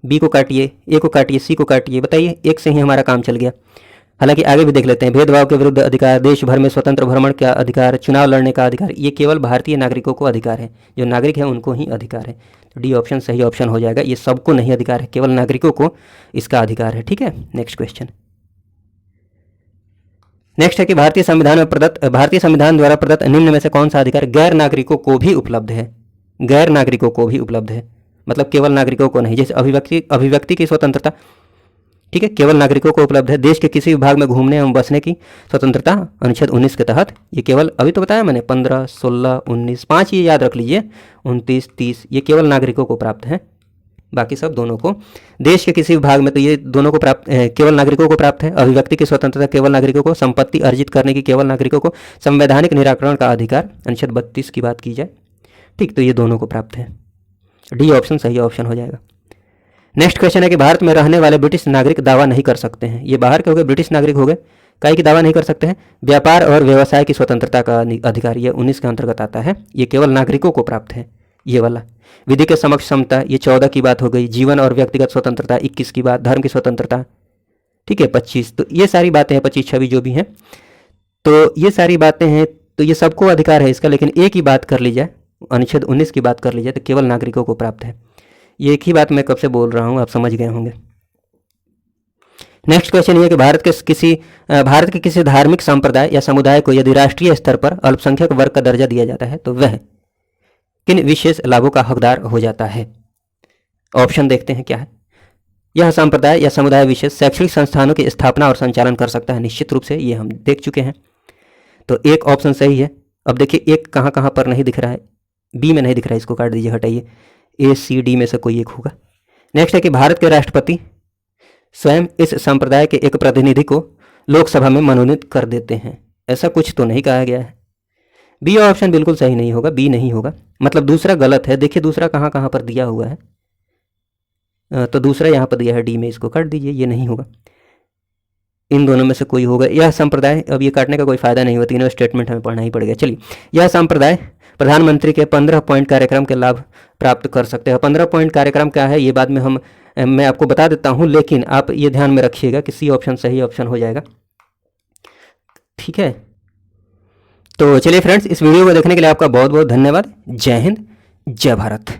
बी को काटिए, ए को काटिए, सी को काटिए, बताइए, एक से ही हमारा काम चल गया। हालांकि आगे भी देख लेते हैं। भेदभाव के विरुद्ध अधिकार, देश भर में स्वतंत्र भ्रमण का अधिकार, चुनाव लड़ने का अधिकार, ये केवल भारतीय नागरिकों को अधिकार है, जो नागरिक है उनको ही अधिकार है। तो डी ऑप्शन सही ऑप्शन हो जाएगा। ये सबको नहीं अधिकार है, केवल नागरिकों को इसका अधिकार है, ठीक है। नेक्स्ट क्वेश्चन, नेक्स्ट है कि भारतीय संविधान द्वारा प्रदत्त निम्न में से कौन सा अधिकार गैर नागरिकों को भी उपलब्ध है। गैर नागरिकों को भी उपलब्ध है, मतलब केवल नागरिकों को नहीं। जैसे अभिव्यक्ति की स्वतंत्रता, ठीक है, केवल नागरिकों को उपलब्ध है। देश के किसी भी भाग में घूमने एवं बसने की स्वतंत्रता अनुच्छेद 19 के तहत, ये केवल, अभी तो बताया मैंने, 15, 16, 19, 5 ये याद रख लीजिए, 29, 30 ये केवल नागरिकों को प्राप्त है, बाकी सब दोनों को। देश के किसी भी भाग में, तो ये दोनों को प्राप्त, केवल नागरिकों को प्राप्त है। अभिव्यक्ति की स्वतंत्रता केवल नागरिकों को, संपत्ति अर्जित करने की केवल नागरिकों को, संवैधानिक निराकरण का अधिकार अनुच्छेद 32 की बात की जाए, ठीक, तो ये दोनों को प्राप्त है। डी ऑप्शन सही ऑप्शन हो जाएगा। नेक्स्ट क्वेश्चन है कि भारत में रहने वाले ब्रिटिश नागरिक दावा नहीं कर सकते हैं। ये बाहर के हो गए, ब्रिटिश नागरिक हो गए, काहे की दावा नहीं कर सकते हैं। व्यापार और व्यवसाय की स्वतंत्रता का अधिकार, ये 19 के अंतर्गत आता है, ये केवल नागरिकों को प्राप्त है, ये वाला। विधि के समक्ष समता, ये 14 की बात हो गई। जीवन और व्यक्तिगत स्वतंत्रता 21 की बात। धर्म की स्वतंत्रता, ठीक है, 25। तो ये सारी बातें हैं, 25, 26 जो भी हैं, तो ये सारी बातें हैं, तो ये सबको अधिकार है इसका। लेकिन एक ही बात कर ली जाए, अनुच्छेद 19 की बात कर ली जाए, तो केवल नागरिकों को प्राप्त है। ये एक ही बात मैं कब से बोल रहा हूँ, आप समझ गए होंगे। नेक्स्ट क्वेश्चन ये कि भारत के किसी धार्मिक संप्रदाय या समुदाय को यदि राष्ट्रीय स्तर पर अल्पसंख्यक वर्ग का दर्जा दिया जाता है तो वह किन विशेष लाभों का हकदार हो जाता है। ऑप्शन देखते हैं क्या है। यह संप्रदाय या समुदाय विशेष शैक्षणिक संस्थानों की स्थापना और संचालन कर सकता है, निश्चित रूप से, ये हम देख चुके हैं, तो एक ऑप्शन सही है। अब देखिए एक कहाँ कहाँ पर नहीं दिख रहा है, बी में नहीं दिख रहा है, इसको काट दीजिए, हटाइए, ए सी डी में से कोई एक होगा। नेक्स्ट है कि भारत के राष्ट्रपति स्वयं इस संप्रदाय के एक प्रतिनिधि को लोकसभा में मनोनीत कर देते हैं, ऐसा कुछ तो नहीं कहा गया है। बी ऑप्शन बिल्कुल सही नहीं होगा, बी नहीं होगा, मतलब दूसरा गलत है। देखिए दूसरा कहाँ कहाँ पर दिया हुआ है, तो दूसरा यहाँ पर दिया है डी में, इसको काट दीजिए, ये नहीं होगा। इन दोनों में से कोई होगा। यह संप्रदाय, अब ये काटने का कोई फायदा नहीं हुआ, तीनों स्टेटमेंट हमें पढ़ना ही पड़ेगा। चलिए, यह संप्रदाय प्रधानमंत्री के 15 पॉइंट कार्यक्रम के लाभ प्राप्त कर सकते हैं। 15 पॉइंट कार्यक्रम क्या है ये बाद में मैं आपको बता देता हूँ, लेकिन आप ये ध्यान में रखिएगा कि सी ऑप्शन सही ऑप्शन हो जाएगा। ठीक है, तो चलिए फ्रेंड्स, इस वीडियो को देखने के लिए आपका बहुत बहुत धन्यवाद। जय हिंद, जय भारत।